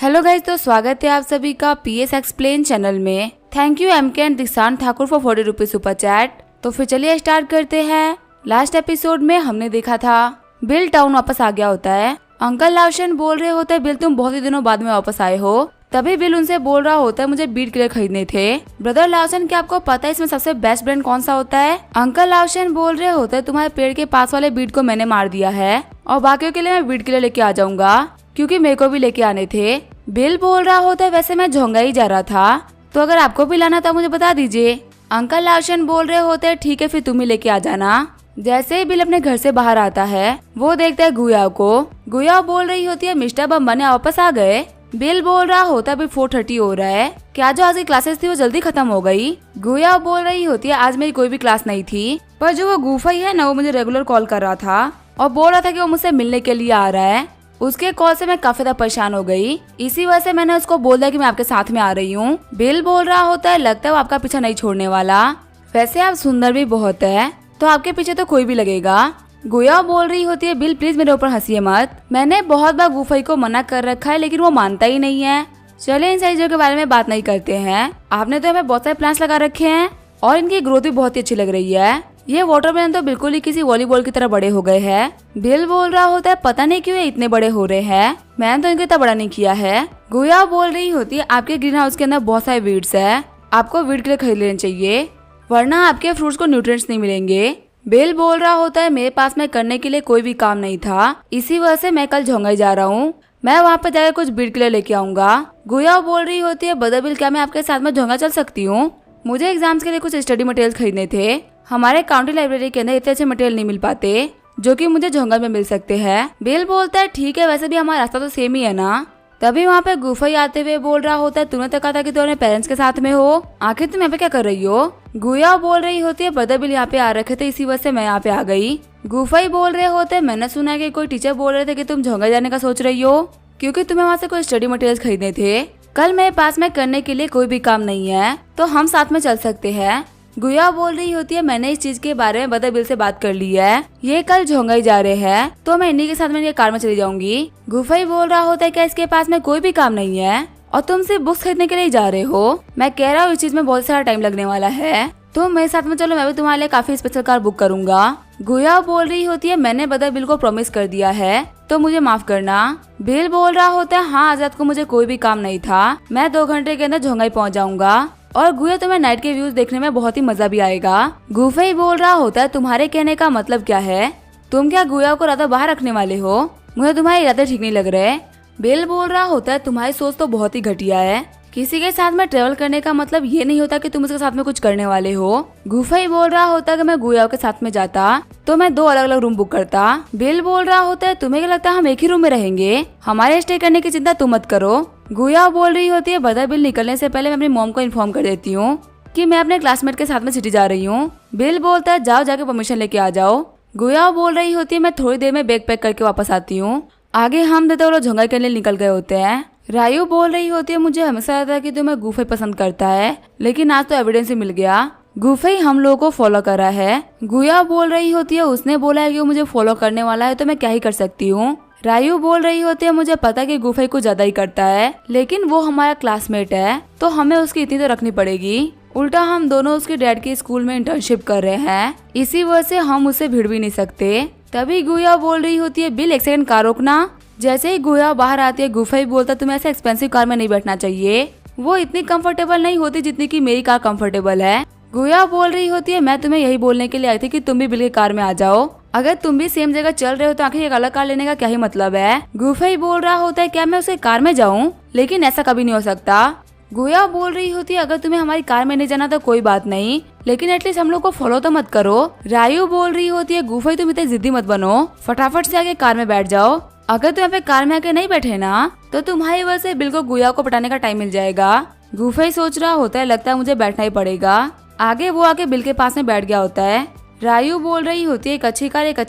Hello guys, तो स्वागत है आप सभी का पीएस एक्सप्लेन चैनल में। Thank you MK and Dishan Thakur for 40 rupees super chat. तो फिर चलिए स्टार्ट करते हैं। लास्ट एपिसोड में हमने देखा था बिल टाउन वापस आ गया होता है। अंकल लाउशन बोल रहे होते हैं बिल तुम बहुत ही दिनों बाद में वापस आए हो। तभी बिल उनसे बोल रहा होता है मुझे बीट क्लियर खरीदने थे। ब्रदर लाउशन, क्या आपको पता है इसमें सबसे बेस्ट ब्रांड कौन सा होता है? अंकल लाउशन बोल रहे होते हैं तुम्हारे पेड़ के पास वाले बीट को मैंने मार दिया है और बाकियों के लिए मैं बीट क्लियर लेके आ जाऊंगा क्योंकि मेरे को भी लेके आने थे। बिल बोल रहा होता है वैसे मैं झोंगा ही जा रहा था, तो अगर आपको भी लाना था मुझे बता दीजिए। अंकल लाउशन बोल रहे होते हैं ठीक है फिर तुम ही लेके आ जाना। जैसे ही बिल अपने घर से बाहर आता है वो देखता है गुया को। गुया बोल रही होती है मिस्टर बम्बा वापस आ गए। बिल बोल रहा होता है अभी 4:30 हो रहा है, क्या जो आज की क्लासेस थी वो जल्दी खत्म हो गई? गुया बोल रही होती है आज मेरी कोई भी क्लास नहीं थी, पर जो वो गुफाई है ना वो मुझे रेगुलर कॉल कर रहा था और बोल रहा था कि वो मुझसे मिलने के लिए आ रहा है। उसके कॉल से मैं काफी ज्यादा परेशान हो गई, इसी वजह से मैंने उसको बोल दिया कि मैं आपके साथ में आ रही हूँ। बिल बोल रहा होता है लगता है वो आपका पीछा नहीं छोड़ने वाला, वैसे आप सुंदर भी बहुत है तो आपके पीछे तो कोई भी लगेगा। गुया बोल रही होती है बिल प्लीज मेरे ऊपर हंसिए मत, मैंने बहुत बार गुफाई को मना कर रखा है लेकिन वो मानता ही नहीं है। चले इन सारी चीजों के बारे में बात नहीं करते हैं। आपने तो हमें बहुत सारे प्लांट्स लगा रखे हैं और इनकी ग्रोथ भी बहुत ही अच्छी लग रही है। ये वाटरमेलन तो बिल्कुल ही किसी वॉलीबॉल की तरह बड़े हो गए हैं। बिल बोल रहा होता है पता नहीं क्यों ये इतने बड़े हो रहे हैं, मैंने तो इनको इतना बड़ा नहीं किया है। गुया बोल रही होती है आपके ग्रीन हाउस के अंदर बहुत सारे वीड्स है, आपको वीड के लिए खरीद लेने चाहिए वरना आपके फ्रूट्स को न्यूट्रिएंट्स नहीं मिलेंगे। बिल बोल रहा होता है मेरे पास में करने के लिए कोई भी काम नहीं था, इसी वजह से मैं कल झोंगाई जा रहा हूँ, मैं वहाँ पे जाकर कुछ बीट के लिए लेके आऊंगा। गुया बोल रही होती है बदर बिल क्या मैं आपके साथ में झोंगा चल सकती हूँ? मुझे एग्जाम्स के लिए कुछ स्टडी मटेरियल खरीदने थे, हमारे काउंटी लाइब्रेरी के अंदर इतने अच्छे मटेरियल नहीं मिल पाते जो कि मुझे झोंगा में मिल सकते हैं। बिल बोलता है ठीक है वैसे भी हमारा रास्ता तो सेम ही है ना। तभी वहाँ पे गुफाई आते हुए बोल रहा होता है तूने तो कहा था कि तुम अपने पेरेंट्स के साथ में हो, आखिर तुम यहाँ पे क्या कर रही हो? गुया बोल रही होती है ब्रदर बिल यहाँ पे आ रखे थे इसी वजह से मैं यहाँ पे आ गई। गुफाई बोल रहे होते हैं मैंने सुना है कि कोई टीचर बोल रहे थे कि तुम झोंगा जाने का सोच रही हो क्योंकि तुम्हें वहाँ से कोई स्टडी मटेरियल खरीदने थे। कल मेरे पास में करने के लिए कोई भी काम नहीं है तो हम साथ में चल सकते हैं। गुया बोल रही होती है मैंने इस चीज के बारे में बदर बिल से बात कर ली है, ये कल झोंगाई जा रहे हैं तो मैं इन्हीं के साथ में ये कार में चली जाऊंगी। गुफाई बोल रहा होता है क्या इसके पास में कोई भी काम नहीं है और तुम सिर्फ बुक्स खरीदने के लिए जा रहे हो? मैं कह रहा हूँ इस चीज में बहुत सारा टाइम लगने वाला है, तो मेरे साथ में चलो मैं भी तुम्हारे लिए काफी स्पेशल कार बुक करूंगा। गुया बोल रही होती है मैंने बदर बिल को प्रॉमिस कर दिया है तो मुझे माफ करना। बिल बोल रहा होता है हाँ आजाद को मुझे कोई भी काम नहीं था, मैं 2 घंटे के अंदर झोंगाई पहुँच जाऊंगा और गुया तुम्हें नाइट के व्यूज देखने में बहुत ही मजा भी आएगा। गुफाई बोल रहा होता है तुम्हारे कहने का मतलब क्या है? तुम क्या गुया को रात बाहर रखने वाले हो? मुझे तुम्हारे इरादे ठीक नहीं लग रहे। बिल बोल रहा होता है तुम्हारी सोच तो बहुत ही घटिया है, किसी के साथ में ट्रेवल करने का मतलब ये नहीं होता कि तुम उसके साथ में कुछ करने वाले हो। गुफाई बोल रहा होता है कि मैं गुया के साथ में जाता तो मैं 2 अलग अलग रूम बुक करता। बिल बोल रहा होता है तुम्हें क्या लगता है हम एक ही रूम में रहेंगे? हमारे स्टे करने की चिंता तुम मत करो। गुया बोल रही होती है बदर बिल निकलने से पहले मैं अपनी मॉम को इन्फॉर्म कर देती हूँ कि मैं अपने क्लासमेट के साथ में सिटी जा रही हूँ। बिल बोलता है जाओ जाके परमिशन लेके आ जाओ। गुया बोल रही होती है मैं थोड़ी देर में बैग पैक करके वापस आती हूँ। आगे हम देते वो लोग झोंगाई के लिए निकल गए होते हैं। रायू बोल रही होती है मुझे हमेशा लगता है कि तुम्हें गुफाई पसंद करता है लेकिन आज तो एविडेंस ही मिल गया, गुफाई हम लोगों को फॉलो करा है। गुया बोल रही होती है उसने बोला है कि वो मुझे फॉलो करने वाला है तो मैं क्या ही कर सकती हूँ। रायू बोल रही होती है मुझे पता है कि गुफाई कुछ ज्यादा ही करता है लेकिन वो हमारा क्लासमेट है तो हमें उसकी इतनी तो रखनी पड़ेगी, उल्टा हम दोनों उसके डैड के स्कूल में इंटर्नशिप कर रहे हैं इसी वजह से हम उसे भिड़ भी नहीं सकते। तभी गुया बोल रही होती है बिल 1 सेकंड कार रोकना। जैसे ही गुया बाहर आती है गुफाई बोलता तुम्हें ऐसे एक्सपेंसिव कार में नहीं बैठना चाहिए, वो इतनी कंफर्टेबल नहीं होती जितनी की मेरी कार कंफर्टेबल है। गुया बोल रही होती है मैं तुम्हें यही बोलने के लिए आई थी कि तुम भी बिल की कार में आ जाओ, अगर तुम भी सेम जगह चल रहे हो तो आखिर एक अलग कार लेने का क्या ही मतलब है? गुफाई बोल रहा होता है क्या मैं उसे कार में जाऊं? लेकिन ऐसा कभी नहीं हो सकता। गुया बोल रही होती है अगर तुम्हें हमारी कार में नहीं जाना तो कोई बात नहीं लेकिन एटलीस्ट हम लोग को फॉलो तो मत करो। रायू बोल रही होती है गुफाई तुम इतनी जिद्दी मत बनो, फटाफट से आके कार में बैठ जाओ, अगर तुम यहाँ पे कार में आके नहीं बैठे ना तो तुम्हारी वजह से बिल को गुया को पटाने का टाइम मिल जाएगा। गुफाई सोच रहा होता है लगता है मुझे बैठना ही पड़ेगा। आगे वो आके बिल के पास में बैठ गया होता है। रायू बोल रही होती है एक अच्छी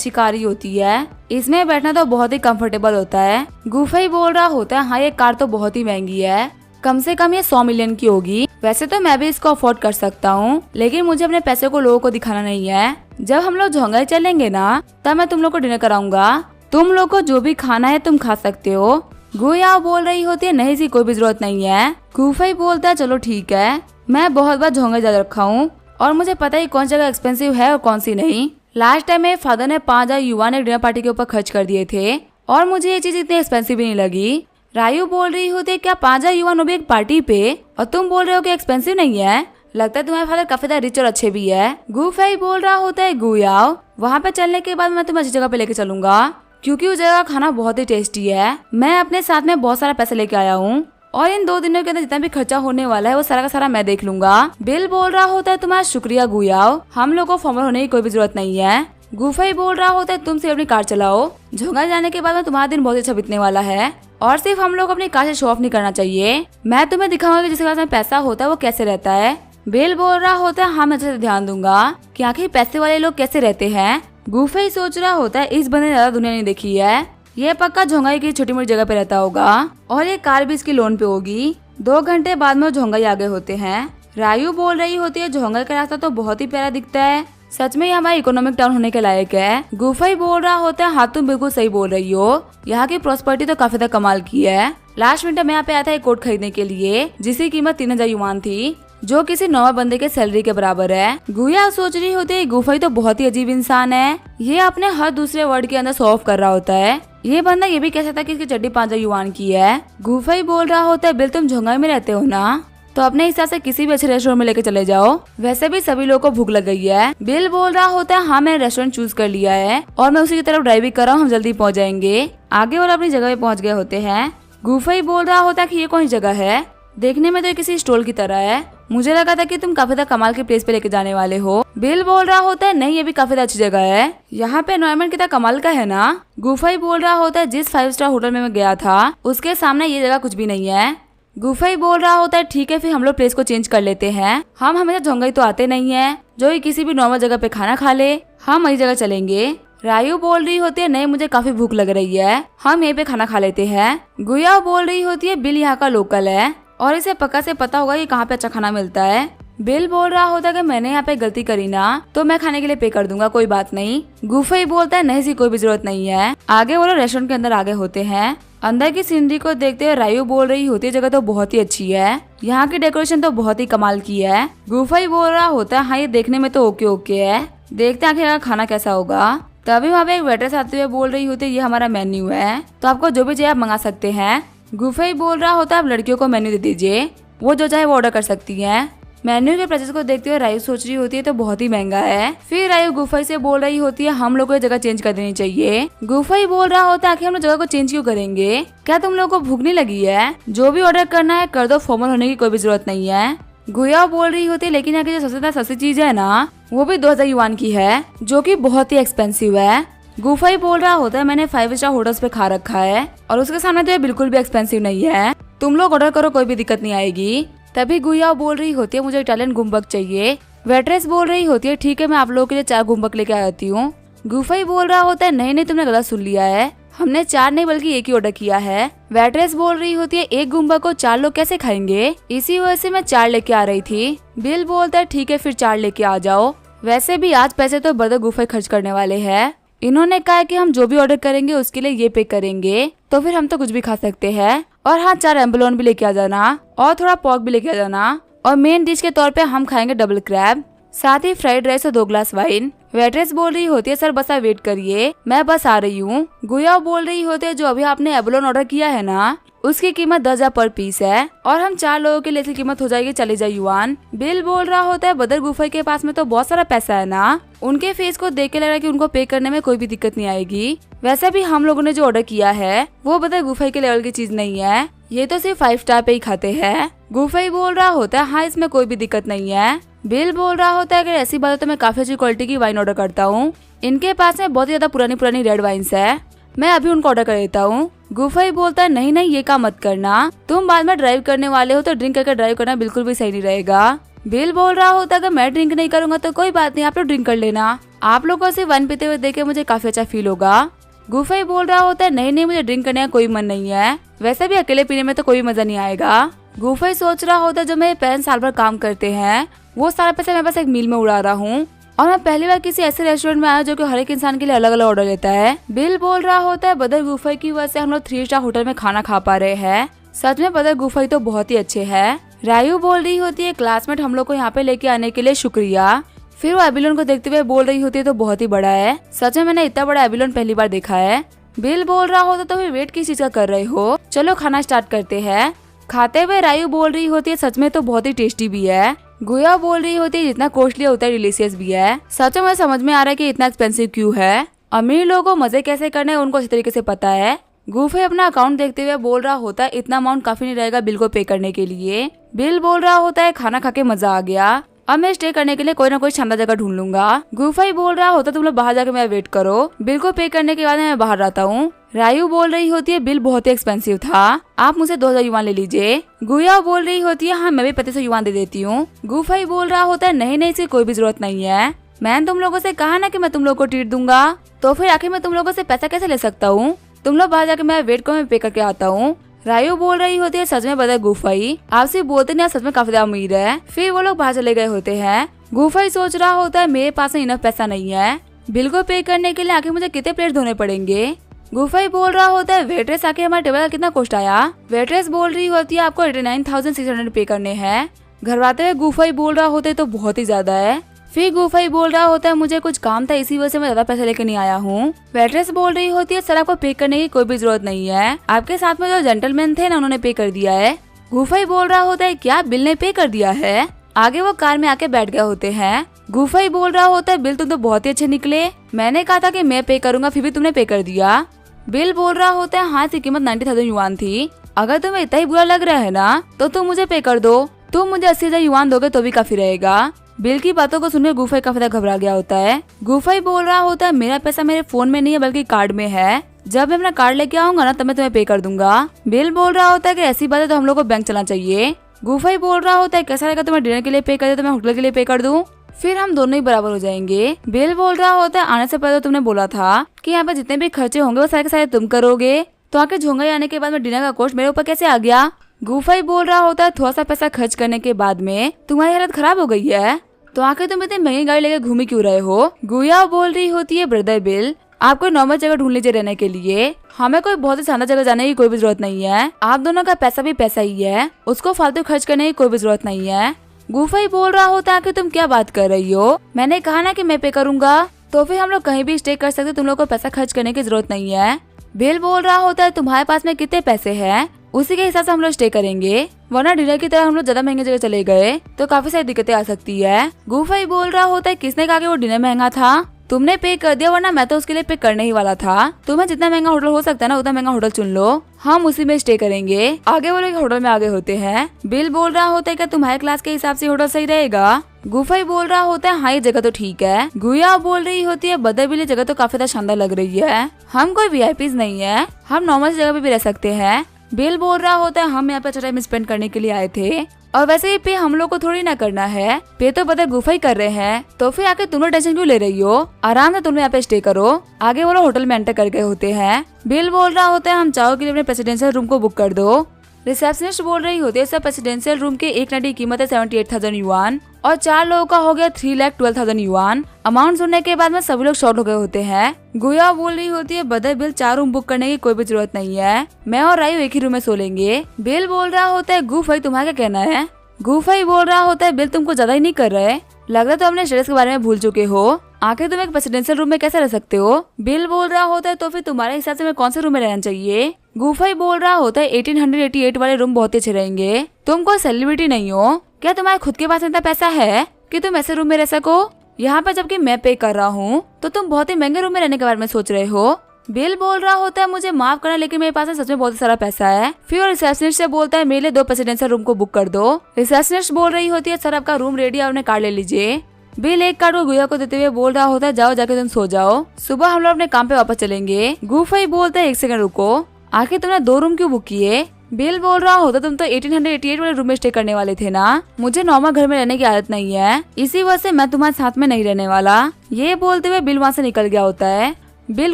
कार ही होती है, इसमें बैठना तो बहुत ही कंफर्टेबल होता है। गुफाई बोल रहा होता है हाँ ये कार तो बहुत ही महंगी है, कम से कम ये 100 मिलियन की होगी, वैसे तो मैं भी इसको अफोर्ड कर सकता हूँ लेकिन मुझे अपने पैसे को लोगों को दिखाना नहीं है। जब हम लोग झोंगाई चलेंगे ना तब मैं तुम लोग को डिनर कराऊंगा, तुम लोग को जो भी खाना है तुम खा सकते हो, गुयाओ बोल रही होती है नहीं जी कोई भी जरूरत नहीं है। गुफई बोलता है चलो ठीक है, मैं बहुत बार झोंगा ज्यादा रखा हूँ और मुझे पता ही कौन सी जगह एक्सपेंसिव है और कौन सी नहीं। लास्ट टाइम मेरे फादर ने 5,000 युआन एक डिनर पार्टी के ऊपर खर्च कर दिए थे और मुझे ये चीज इतनी एक्सपेंसिव भी नहीं लगी। रायू बोल रही होती है क्या 5,000 युआन हो भी एक पार्टी पे, और तुम बोल रहे हो कि एक्सपेंसिव नहीं है। लगता है तुम्हारे फादर काफी ज्यादा रिच और अच्छे भी है। गुफई बोल रहा होता है गुयाओ वहाँ पे चलने के बाद मैं तुम्हें अच्छी जगह पे लेके चलूंगा क्योंकि उस जगह का खाना बहुत ही टेस्टी है। मैं अपने साथ में बहुत सारा पैसा लेके आया हूँ और इन 2 दिनों के अंदर जितना भी खर्चा होने वाला है वो सारा का सारा मैं देख लूंगा। बिल बोल रहा होता है तुम्हारा शुक्रिया गुयाओ, हम लोग को फॉर्मल होने की कोई भी जरूरत नहीं है। गुफई बोल रहा होता है तुम सिर्फ अपनी कार चलाओ, झोंगा जाने के बाद में तुम्हारा दिन बहुत अच्छा बीतने वाला है और सिर्फ हम लोग अपनी कार से शो ऑफ नहीं करना चाहिए। मैं तुम्हें दिखाऊंगा कि जिसके पास में पैसा होता है वो कैसे रहता है। बिल बोल रहा होता है हाँ मैं अच्छे से ध्यान दूंगा कि आखिर पैसे वाले लोग कैसे रहते हैं। गुफई सोच रहा होता है इस बंदे ने ज्यादा दुनिया नहीं देखी है, ये पक्का झोंगाई की छोटी मोटी जगह पे रहता होगा और ये कार भी इसकी लोन पे होगी। 2 घंटे बाद में वो झोंगाई आगे होते हैं। रायू बोल रही होती है झोंगाई का रास्ता तो बहुत ही प्यारा दिखता है, सच में ये हमारा इकोनॉमिक टाउन होने के लायक है। गुफई बोल रहा होता है हाँ तुम बिल्कुल सही बोल रही हो, यहाँ की प्रॉस्पेरिटी तो काफी ज्यादा कमाल की है। लास्ट विंटर मैं यहाँ पे आया था एक कोट खरीदने के लिए जिसकी कीमत 3,000 युआन थी जो किसी नॉर्मल बंदे के सैलरी के बराबर है। गुया सोच रही होती है गुफई तो बहुत ही अजीब इंसान है, ये अपने हर दूसरे वर्ड के अंदर शो ऑफ कर रहा होता है। ये बंदा ये भी कह सकता है कि इसकी चड्डी 5,000 युआन की है। गुफई बोल रहा होता है बिल तुम झोंगाई में रहते हो ना, तो अपने हिसाब से किसी भी अच्छे रेस्टोरेंट में लेके चले जाओ, वैसे भी सभी लोगों को भूख लग गई है। बिल बोल रहा होता है हाँ मैंने रेस्टोरेंट चूज कर लिया है और मैं उसी की तरफ ड्राइव भी कर रहा हूँ, हम जल्दी पहुँच जाएंगे। आगे वाला अपनी जगह पे पहुँच गए होते हैं। गुफई बोल रहा होता है कि ये कौन सी जगह है, देखने में तो ये किसी स्टॉल की तरह है, मुझे लगा था कि तुम काफी ज्यादा कमाल के प्लेस पे लेके जाने वाले हो। बिल बोल रहा होता है नहीं ये भी काफी ज्यादा अच्छी जगह है, यहाँ पे एनवायरनमेंट कितना कमाल का है ना। गुफई बोल रहा होता है जिस 5 स्टार होटल में मैं गया था उसके सामने ये जगह कुछ भी नहीं है। गुफई बोल रहा होता है ठीक है फिर हम लोग प्लेस को चेंज कर लेते हैं, हम हमेशा झोंगाई तो आते नहीं है, जो ही किसी भी नॉर्मल जगह पे खाना खा ले हम वही जगह चलेंगे। रायू बोल रही होती है नहीं मुझे काफी भूख लग रही है, हम यहीं पे खाना खा लेते हैं। गुया बोल रही होती है बिल यहाँ का लोकल है और इसे पक्का से पता होगा कि कहाँ पे अच्छा खाना मिलता है। बिल बोल रहा होता है कि मैंने यहाँ पे गलती करी ना तो मैं खाने के लिए पे कर दूंगा, कोई बात नहीं। गुफई बोलता है नहीं सी कोई भी जरूरत नहीं है। आगे वो लोग रेस्टोरेंट के अंदर आगे होते हैं। अंदर की सीनरी को देखते हुए रायू बोल रही होती है जगह तो बहुत ही अच्छी है, यहाँ की डेकोरेशन तो बहुत ही कमाल की है। गुफई बोल रहा होता है हाँ ये देखने में तो ओके ओके है, देखते हैं आखिर खाना कैसा होगा। तभी वहाँ पे एक वेटरेस आते हुए बोल रही होती है ये हमारा मेन्यू है तो आपको जो भी चाहिए आप मंगा सकते हैं। गुफई बोल रहा होता है आप लड़कियों को मेन्यू दे दीजिए, वो जो चाहे वो ऑर्डर कर सकती हैं। मेन्यू के प्राइसेस को देखते हुए रायू सोच रही होती है तो बहुत ही महंगा है। फिर रायू गुफई से बोल रही होती है हम लोग को जगह चेंज कर देनी चाहिए। गुफई बोल रहा होता है आखिर हम लोग जगह को चेंज क्यों करेंगे, क्या तुम लोगों को भूख नहीं लगी है, जो भी ऑर्डर करना है कर दो, फॉर्मल होने की कोई भी जरूरत नहीं है। गुया बोल रही होती है लेकिन यहाँ की जो सबसे ज्यादा सस्ती चीज है ना वो भी 2,000 युआन की है जो कि बहुत ही एक्सपेंसिव है। गुफई बोल रहा होता है मैंने 5 स्टार होटल्स पे खा रखा है और उसके सामने तो ये बिल्कुल भी एक्सपेंसिव नहीं है, तुम लोग ऑर्डर करो कोई भी दिक्कत नहीं आएगी। तभी गुया बोल रही होती है मुझे इटालियन गुम्बक चाहिए। वेट्रेस बोल रही होती है ठीक है मैं आप लोगों के लिए 4 गुम्बक लेके आती हूँ। गुफई बोल रहा होता है नहीं नहीं तुमने गलत सुन लिया है, हमने 4 नहीं बल्कि 1 ही ऑर्डर किया है। वेट्रेस बोल रही होती है 1 गुम्बक को 4 लोग कैसे खाएंगे, इसी वजह से मैं 4 लेके आ रही थी। बिल बोलता है ठीक है फिर 4 लेके आ जाओ, वैसे भी आज पैसे तो ब्रदर गुफई खर्च करने वाले हैं, इन्होंने कहा कि हम जो भी ऑर्डर करेंगे उसके लिए ये पे करेंगे तो फिर हम तो कुछ भी खा सकते हैं। और हाँ 4 एम्बुलोन भी लेके आ जाना और थोड़ा पॉर्क भी लेके आ जाना और मेन डिश के तौर पे हम खाएंगे डबल क्रैब, साथ ही फ्राइड राइस और 2 ग्लास वाइन। वेट्रेस बोल रही होती है सर बस आप वेट करिए मैं बस आ रही हूँ। गुया बोल रही होती है जो अभी आपने एम्बुलोन ऑर्डर किया है ना उसकी कीमत 10,000 पर पीस है और हम 4 लोगों के लिए इसकी कीमत हो जाएगी 40,000 युआन। बिल बोल रहा होता है बदर गुफई के पास में तो बहुत सारा पैसा है ना, उनके फेस को देख के लग रहा है कि उनको पे करने में कोई भी दिक्कत नहीं आएगी। वैसे भी हम लोगों ने जो ऑर्डर किया है वो बदर गुफई के लेवल की चीज नहीं है, ये तो सिर्फ 5 स्टार पे ही खाते हैं। गुफई बोल रहा होता है हाँ इसमें कोई भी दिक्कत नहीं है। बिल बोल रहा होता है अगर ऐसी बात है तो मैं काफी अच्छी क्वालिटी की वाइन ऑर्डर करता हूँ, इनके पास में बहुत ही ज्यादा पुरानी रेड वाइन्स है, मैं अभी उनको ऑर्डर कर देता हूँ। गुफई बोलता है नहीं नहीं ये काम मत करना, तुम बाद में ड्राइव करने वाले हो तो ड्रिंक करके ड्राइव करना बिल्कुल भी सही नहीं रहेगा। बिल बोल रहा होता है अगर मैं ड्रिंक नहीं करूंगा तो कोई बात नहीं आप लोग ड्रिंक कर लेना, आप लोगों से वाइन पीते हुए देख के मुझे काफी अच्छा फील होगा। गुफई बोल रहा होता है नहीं नहीं मुझे ड्रिंक करने का कोई मन नहीं है, वैसे भी अकेले पीने में तो कोई मजा नहीं आएगा। गुफई सोच रहा होता है जो मेरे पेरेंट्स साल भर काम करते हैं वो सारा पैसा मैं बस एक मील में उड़ा रहा हूँ, और मैं पहली बार किसी ऐसे रेस्टोरेंट में आया जो कि हर एक इंसान के लिए अलग अलग ऑर्डर लेता है। बिल बोल रहा होता है ब्रदर गुफई की वजह से हम लोग 3 स्टार होटल में खाना खा पा रहे हैं। सच में ब्रदर गुफई तो बहुत ही अच्छे है। रायू बोल रही होती है क्लासमेट हम लोग को यहाँ पे लेके आने के लिए शुक्रिया। फिर वो एबिलोन को देखते हुए बोल रही होती है तो बहुत ही बड़ा है। सच में मैंने इतना बड़ा एबिलोन पहली बार देखा है। बिल बोल रहा होता तो फिर वेट किस चीज का कर रहे हो, चलो खाना स्टार्ट करते हैं। खाते हुए रायू बोल रही होती है सच में तो बहुत ही टेस्टी भी है। गुया बोल रही होती है जितना कॉस्टली होता है डिलीशियस भी है। सच में समझ में आ रहा है कि इतना एक्सपेंसिव क्यों है। अमीर लोगों को मजे कैसे करने हैं उनको अच्छी तरीके से पता है। गुफे अपना अकाउंट देखते हुए बोल रहा होता है इतना अमाउंट काफी नहीं रहेगा बिल को पे करने के लिए। बिल बोल रहा होता है खाना खा के मजा आ गया, अब मैं स्टे करने के लिए कोई ना कोई शानदार जगह ढूंढ लूंगा। गुफाई बोल रहा होता तुम लोग बाहर जाके मेरा वेट करो, बिल को पे करने के बाद मैं बाहर आता हूँ। रायू बोल रही होती है बिल बहुत ही एक्सपेंसिव था, आप मुझे 2000 युवान ले लीजिए। गुया बोल रही होती है हाँ मैं भी 2500 युवान दे देती हूँ। गुफाई बोल रहा होता है नहीं इसकी कोई भी जरूरत नहीं है, मैंने तुम लोगों से कहा ना कि मैं तुम लोग को ट्रीट दूंगा, तो फिर आखिर मैं तुम लोगों से पैसा कैसे ले सकता हूँ। तुम लोग बाहर जाके मेरा वेट को मैं पे करके आता हूँ। रायू बोल रही होती है सच में बता गुफाई आपसे बोलते नहीं, सच में काफी ज्यादा अमीर है। फिर वो लोग बाहर चले गए होते हैं। गुफाई सोच रहा होता है मेरे पास इनफ पैसा नहीं है, बिल को पे करने के लिए आखिर मुझे कितने प्लेट धोने पड़ेंगे। गुफाई बोल रहा होता है वेट्रेस आके हमारे टेबल का कितना कॉस्ट आया। वेट्रेस बोल रही होती है आपको 89,600 पे करने हैं। घर आते हुए गुफाई बोल रहा होता है तो बहुत ही ज्यादा है। फिर गुफाई बोल रहा होता है मुझे कुछ काम था इसी वजह से मैं ज्यादा पैसे लेके नहीं आया हूँ। वेट्रेस बोल रही होती है सर आपको पे करने की कोई भी जरूरत नहीं है, आपके साथ में जो जेंटलमैन थे ना उन्होंने पे कर दिया है। गुफाई बोल रहा होता है क्या बिल ने पे कर दिया है। आगे वो कार में आके बैठ गए होते हैं। गुफाई बोल रहा होता है बिल तुम तो बहुत ही अच्छे निकले, मैंने कहा था कि मैं पे करूंगा फिर भी तुमने पे कर दिया। बिल बोल रहा होता है हाँ इसकी कीमत 90,000 युवान थी, अगर तुम्हें इतना ही बुरा लग रहा है ना तो तुम मुझे पे कर दो, तुम मुझे 80,000 युवान दोगे तो भी काफी रहेगा। बिल की बातों को सुनकर गुफाई काफी ज्यादा घबरा गया होता है। गुफाई बोल रहा होता है मेरा पैसा मेरे फोन में नहीं है बल्कि कार्ड में है, जब मैं अपना कार्ड लेके आऊंगा ना तब मैं तुम्हें पे कर दूंगा। बिल बोल रहा होता है कि ऐसी बात है तो हम लोग को बैंक चलना चाहिए। गुफाई बोल रहा होता है कैसा रहेगा तुम्हें डिनर के लिए पे कर दे तो मैं होटल के लिए पे कर दूं, फिर हम दोनों ही बराबर हो जाएंगे। बिल बोल रहा होता है आने से पहले तो तुमने बोला था कि यहाँ पे जितने भी खर्चे होंगे वो सारे के सारे तुम करोगे, तो आके झोंगा आने के बाद में डिनर का कॉस्ट मेरे ऊपर कैसे आ गया। गुफाई बोल रहा होता है थोड़ा सा पैसा खर्च करने के बाद में तुम्हारी हालत खराब हो गई है, तो आखिर तुम इतनी महंगी गाड़ी लेकर घूमी क्यों रहे हो। गुया बोल रही होती है ब्रदर बिल आप कोई नॉर्मल जगह ढूंढ लीजिए रहने के लिए, हमें कोई बहुत ही शानदार जगह जाने की कोई भी जरूरत नहीं है, आप दोनों का पैसा भी पैसा ही है, उसको फालतू खर्च करने की कोई भी जरूरत नहीं है। गुफाई बोल रहा होता है कि तुम क्या बात कर रही हो, मैंने कहा ना कि मैं पे करूंगा, तो फिर हम लोग कहीं भी स्टे कर सकते, तुम लोग को पैसा खर्च करने की जरूरत नहीं है। बिल बोल रहा होता है तुम्हारे पास में कितने पैसे हैं उसी के हिसाब से हम लोग स्टे करेंगे, वरना डिनर की तरह हम लोग ज्यादा महंगे जगह चले गए तो काफी सारी दिक्कतें आ सकती है। गुफाई बोल रहा होता है किसने कहा कि वो डिनर महंगा था, तुमने पे कर दिया वरना मैं तो उसके लिए पे करने ही वाला था। तुम्हें जितना महंगा होटल हो सकता है ना उतना महंगा होटल चुन लो, हम उसी में स्टे करेंगे। आगे वो लोग होटल में आगे होते हैं। बिल बोल रहा होता है क्या तुम्हारे क्लास के हिसाब से होटल सही रहेगा। गुफाई बोल रहा होता है हाँ ये जगह तो ठीक है। गुया बोल रही होती है बदर बिल जगह तो काफी ज्यादा शानदार लग रही है, हम कोई वीआईपीज नहीं है, हम नॉर्मल जगह पे भी रह सकते हैं। बिल बोल रहा होता है हम यहाँ पे अच्छा टाइम स्पेंड करने के लिए आए थे और वैसे ही पे हम लोग को थोड़ी ना करना है, पे तो बदर गुफाई कर रहे हैं, तो फिर आके तुम लोग टेंशन क्यों ले रही हो, आराम से तुम यहाँ पे स्टे करो। आगे वो लोग होटल में एंटर कर गए होते हैं। बिल बोल रहा होता है हम चाहो के लिए अपने प्रेसिडेंशियल रूम को बुक कर दो। रिसेप्शनिस्ट बोल रही होती है सर प्रेसिडेंशियल रूम के एक नाइट की कीमत है 78,000 युवान और 4 लोगों का हो गया 3,12,000 युवान। अमाउंट सुनने के बाद में सभी लोग शॉर्ट हो गए होते हैं। गुया बोल रही होती है बदर बिल 4 रूम बुक करने की कोई भी जरूरत नहीं है, मैं और रायू एक ही रूम में सो लेंगे। बिल बोल रहा होता है गुफाई तुम्हारा क्या कहना है। गुफाई बोल रहा होता है बिल तुमको ज्यादा ही नहीं कर रहे, लगता तो अपने स्टेटस के बारे में भूल चुके हो, आखिर तुम एक प्रेसिडेंशियल रूम में कैसे रह सकते हो। बिल बोल रहा होता है तो फिर तुम्हारे हिसाब से मैं कौन से रूम में रहना चाहिए। गुफाई बोल रहा होता है 1888 वाले रूम बहुत ही अच्छे रहेंगे, तुम कोई सेलिब्रिटी नहीं हो, क्या तुम्हारे खुद के पास इतना पैसा है कि तुम ऐसे रूम में रह सको, यहाँ पर जबकि मैं पे कर रहा हूँ तो तुम बहुत ही महंगे रूम में रहने के बारे में सोच रहे हो। बिल बोल रहा होता है मुझे माफ करना लेकिन मेरे पास सच में बहुत सारा पैसा है। फिर वो रिसेप्शनिस्ट से बोलता है मेरे लिए 2 प्रेसिडेंशियल रूम को बुक कर दो। रिसेप्शनिस्ट बोल रही होती है सर आपका रूम रेडी है, अपने कार्ड ले लीजिए। बिल एक कार्ड को गुया को देते हुए बोल रहा होता है जाओ जाके तुम सो जाओ, सुबह हम लोग अपने काम पे वापस चलेंगे। गुफाई बोलता है 1 सेकंड रुको, आखिर तुमने 2 रूम क्यों बुक किए। बिल बोल रहा होता तुम तो 1888 वाले रूम में स्टे करने वाले थे ना, मुझे नॉर्मल घर में रहने की आदत नहीं है, इसी वजह से मैं तुम्हारे साथ में नहीं रहने वाला। ये बोलते हुए बिल वहाँ से निकल गया होता है। बिल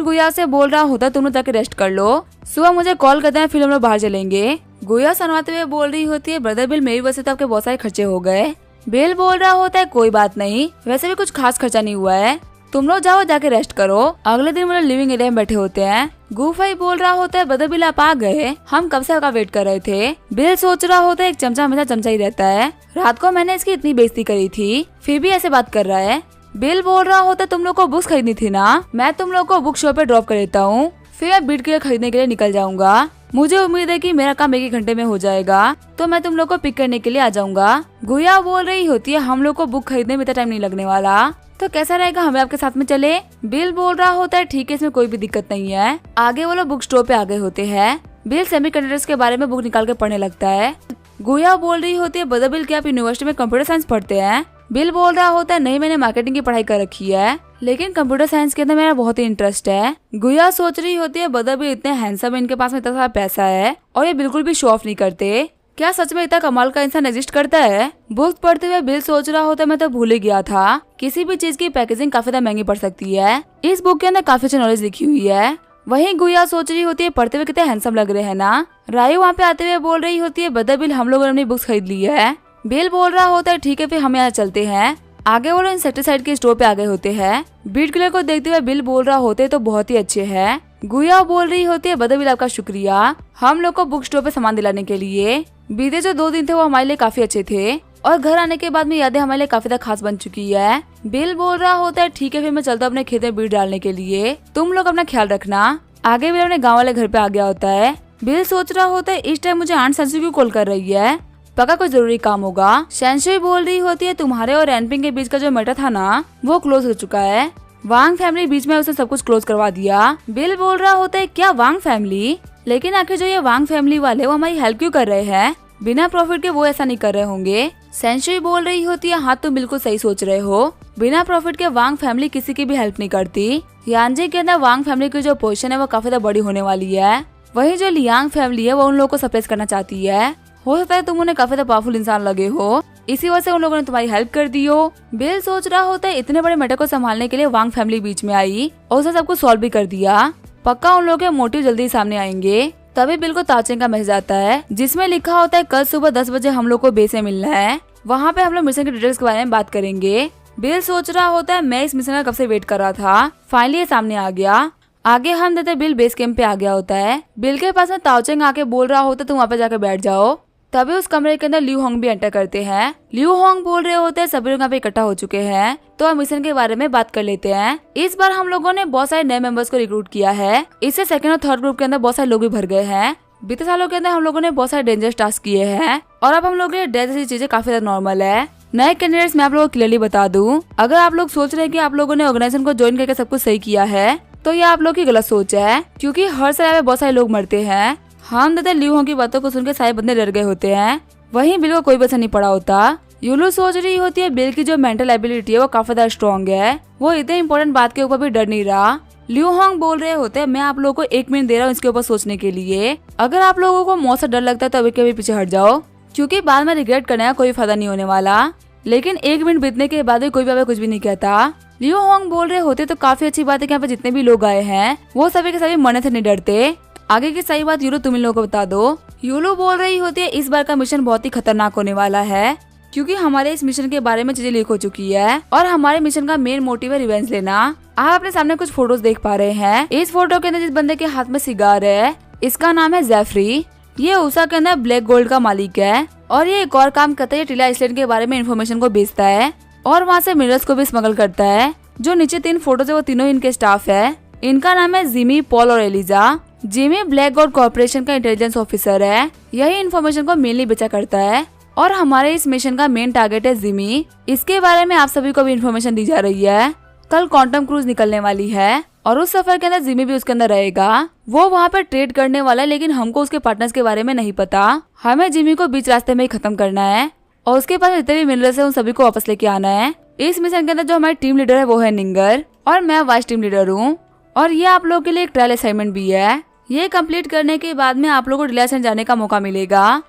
गुया से बोल रहा होता तुम लोग जाके रेस्ट कर लो, सुबह मुझे कॉल करते हैं फिर हम लोग बाहर चलेंगे। गुया शर्माते हुए बोल रही होती है ब्रदर बिल मेरी वजह से तो आपके बहुत सारे खर्चे हो गए, बिल बोल रहा होता है कोई बात नहीं, वैसे भी कुछ खास खर्चा नहीं हुआ है, तुम लोग जाओ जाके रेस्ट करो। अगले दिन वो लोग लिविंग एरिया में बैठे होते हैं। गुफाई बोल रहा होता है बदर आप आ गए, हम कब से आपका वेट कर रहे थे। बिल सोच रहा होता है एक चमचा हमेशा चमचा ही रहता है, रात को मैंने इसकी इतनी बेइज्जती करी थी फिर भी ऐसे बात कर रहा है। बिल बोल रहा होता है तुम लोग को बुक्स खरीदनी थी ना, मैं तुम लोग को बुक शॉप पे ड्रॉप कर देता हूँ, फिर मैं बीट के खरीदने के लिए निकल जाऊंगा। मुझे उम्मीद है कि मेरा काम 1 घंटे में हो जाएगा, तो मैं तुम लोग को पिक करने के लिए आ जाऊंगा। गुया बोल रही होती है हम लोग को बुक खरीदने में इतना टाइम नहीं लगने वाला, तो कैसा रहेगा हमें आपके साथ में चले। बिल बोल रहा होता है ठीक है, इसमें कोई भी दिक्कत नहीं है। आगे वो लोग बुक स्टोर पे आ गए होते हैं। बिल सेमीकंडक्टर्स के बारे में बुक निकाल के पढ़ने लगता है। गुया बोल रही होती है बदर बिल क्या आप यूनिवर्सिटी में कंप्यूटर साइंस पढ़ते हैं। बिल बोल रहा होता है नहीं, मैंने मार्केटिंग की पढ़ाई कर रखी है, लेकिन कंप्यूटर साइंस के अंदर मेरा बहुत ही इंटरेस्ट है। गुया सोच रही होती है बदर बिल इतने हैंडसम, इनके पास में इतना सारा पैसा है और ये बिल्कुल भी शो ऑफ नहीं करते, क्या सच में इतना कमाल का इंसान एग्जिस्ट करता है। बुक्स पढ़ते हुए बिल सोच रहा होता है मैं तो भूल ही गया था, किसी भी चीज की पैकेजिंग काफी ज्यादा महंगी पड़ सकती है। इस बुक के अंदर काफी अच्छी नॉलेज लिखी हुई है। वहीं गुया सोच रही होती है पढ़ते हुए कितने हैंडसम लग रहे हैं ना। रायू वहाँ पे आते हुए बोल रही होती है बदर बिल हम लोगों ने अपनी बुक्स खरीद ली है। बिल बोल रहा होता है ठीक है फिर हम यहाँ चलते हैं। आगे वो लोग इंसेक्टिसाइड के स्टोर पे आ गए होते हैं। बीट किलर को देखते हुए बिल बोल रहा होते तो बहुत ही अच्छे हैं। गुया बोल रही होती है बदर बिल आपका शुक्रिया हम लोग को बुक स्टोर पे सामान दिलाने के लिए। बीते जो 2 दिन थे वो हमारे लिए काफी अच्छे थे और घर आने के बाद में यादें हमारे लिए काफी ज्यादा खास बन चुकी है। बिल बोल रहा होता है ठीक है फिर मैं चलता हूँ अपने खेत में बीज डालने के लिए, तुम लोग अपना ख्याल रखना। आगे बिल अपने गाँव वाले घर पे आ गया होता है। बिल सोच रहा होता है इस टाइम मुझे आंट सेंसू क्यों कॉल कर रही है, पक्का कोई जरूरी काम होगा। सेंसुई बोल रही होती है तुम्हारे और एनपिंग के बीच का जो मैटर था ना वो क्लोज हो चुका है, वांग फैमिली बीच में उसने सब कुछ क्लोज करवा दिया। बिल बोल रहा होता है क्या वांग फैमिली, लेकिन आखिर जो ये वांग फैमिली वाले वो हमारी हेल्प क्यों कर रहे हैं, बिना प्रॉफिट के वो ऐसा नहीं कर रहे होंगे। सेंसुई बोल रही होती है हाँ तुम बिल्कुल सही सोच रहे हो, बिना प्रॉफिट के वांग फैमिली किसी की भी हेल्प नहीं करती। यानजे के अंदर वांग फैमिली की जो पोजीशन है वो काफी ज्यादा बड़ी होने वाली है। वही जो लियांग फैमिली है वो उन लोगों को सप्रेस करना चाहती है। हो सकता है तुम उन्हें काफी ज्यादा पावरफुल इंसान लगे हो, इसी वजह से उन लोगों ने तुम्हारी हेल्प कर दी हो। बिल सोच रहा होता है इतने बड़े मैटर को संभालने के लिए वांग फैमिली बीच में आई और उसने सब कुछ सॉल्व भी कर दिया, पक्का उन लोगों के मोटिव जल्दी सामने आएंगे। तभी बिल को ताचेंग का मैसेज आता है जिसमें लिखा होता है कल सुबह 10 बजे हम लोग को बेस में मिलना है, वहाँ पे हम लोग मिशन के डिटेल्स के बारे में बात करेंगे। बिल सोच रहा होता है मैं इस मिशन का कब से वेट कर रहा था, फाइनली ये सामने आ गया। आगे हम देते बिल बेस कैंप पे आ गया होता है। बिल के पास में ताओचेंग आके बोल रहा होता है तुम वहाँ पे जाकर बैठ जाओ। तभी उस कमरे के अंदर ल्यू होंग भी एंटर करते हैं। ल्यू होंग बोल रहे होते हैं सभी लोग यहाँ पे इकट्ठा हो चुके हैं, तो हम मिशन के बारे में बात कर लेते हैं। इस बार हम लोगों ने बहुत सारे नए मेंबर्स को रिक्रूट किया है, इससे सेकंड और थर्ड ग्रुप के अंदर बहुत सारे लोग भी भर गए हैं। बीते सालों के अंदर हम लोगों ने बहुत सारे डेंजरस टास्क किए हैं और अब हम लोग के डेथ जैसी चीजें काफी ज्यादा नॉर्मल है। नए कैंडिडेट्स मैं आप लोगों को क्लियरली बता दूं, अगर आप लोग सोच रहे हैं कि आप लोगों ने ऑर्गेनाइजेशन को ज्वाइन करके सब कुछ सही किया है तो ये आप लोग की गलत सोच है, क्योंकि हर साल में बहुत सारे लोग मरते हैं। हम दादा ल्यू होंग की बातों को सुनकर सारे बंदे डर गए होते हैं, वहीं बिल को कोई भी असर नहीं पड़ा होता। यूलू सोच रही होती है बिल की जो मेंटल एबिलिटी है वो काफी ज्यादा स्ट्रॉन्ग है, वो इतने इंपॉर्टेंट बात के ऊपर भी डर नहीं रहा। ल्यू होंग बोल रहे होते हैं मैं आप लोगों को 1 मिनट दे रहा हूँ इसके ऊपर सोचने के लिए, अगर आप लोगों को मौत से डर लगता है तो अभी कभी पीछे हट जाओ, क्योंकि बाद में रिग्रेट करने का कोई फायदा नहीं होने वाला। लेकिन 1 मिनट बीतने के बाद भी कोई भी कुछ भी नहीं कहता। ल्यू होंग बोल रहे होते तो काफी अच्छी बात है कि यहाँ पे जितने भी लोग आए हैं वो सभी के सभी मरने से नहीं डरते। आगे की सही बात यूलो तुम इन लोगों को बता दो। यूलो बोल रही होती है इस बार का मिशन बहुत ही खतरनाक होने वाला है, क्योंकि हमारे इस मिशन के बारे में चीजें लीक हो चुकी है और हमारे मिशन का मेन मोटिव है रिवेंज लेना। आप अपने सामने कुछ फोटोज देख पा रहे हैं। इस फोटो के अंदर जिस बंदे के हाथ में सिगार है इसका नाम है जेफरी। ये उषा के अंदर ब्लैक गोल्ड का मालिक है और ये एक और काम करता है, टीला आइसलैंड के बारे में इन्फॉर्मेशन को बेचता है और वहाँ से मिनरल्स को भी स्मगल करता है। जो नीचे 3 फोटोज है वो तीनों इनके स्टाफ है। इनका नाम है जिमी, पॉल और Eliza. Jimmy black gold corporation का इंटेलिजेंस ऑफिसर है, यही इन्फॉर्मेशन को मेनली बेचा करता है और हमारे इस मिशन का मेन टारगेट है जिमी। इसके बारे में आप सभी को भी इन्फॉर्मेशन दी जा रही है। कल क्वांटम क्रूज निकलने वाली है और उस सफर के अंदर जिमी भी उसके अंदर रहेगा। वो वहाँ पे ट्रेड करने वाला है, लेकिन हमको उसके पार्टनर्स के बारे में नहीं पता। हमें जिमी को बीच रास्ते में ही खत्म करना है और उसके पास जितने भी मिनरल्स है उन सभी को वापस लेके आना है। इस मिशन के अंदर जो हमारी टीम लीडर है वो है निंगर और मैं वाइस टीम लीडर हूँ और ये आप लोगों के लिए एक ट्रायल असाइनमेंट भी है। ये कंप्लीट करने के बाद में आप लोगों को टीला आइसलैंड जाने का मौका मिलेगा,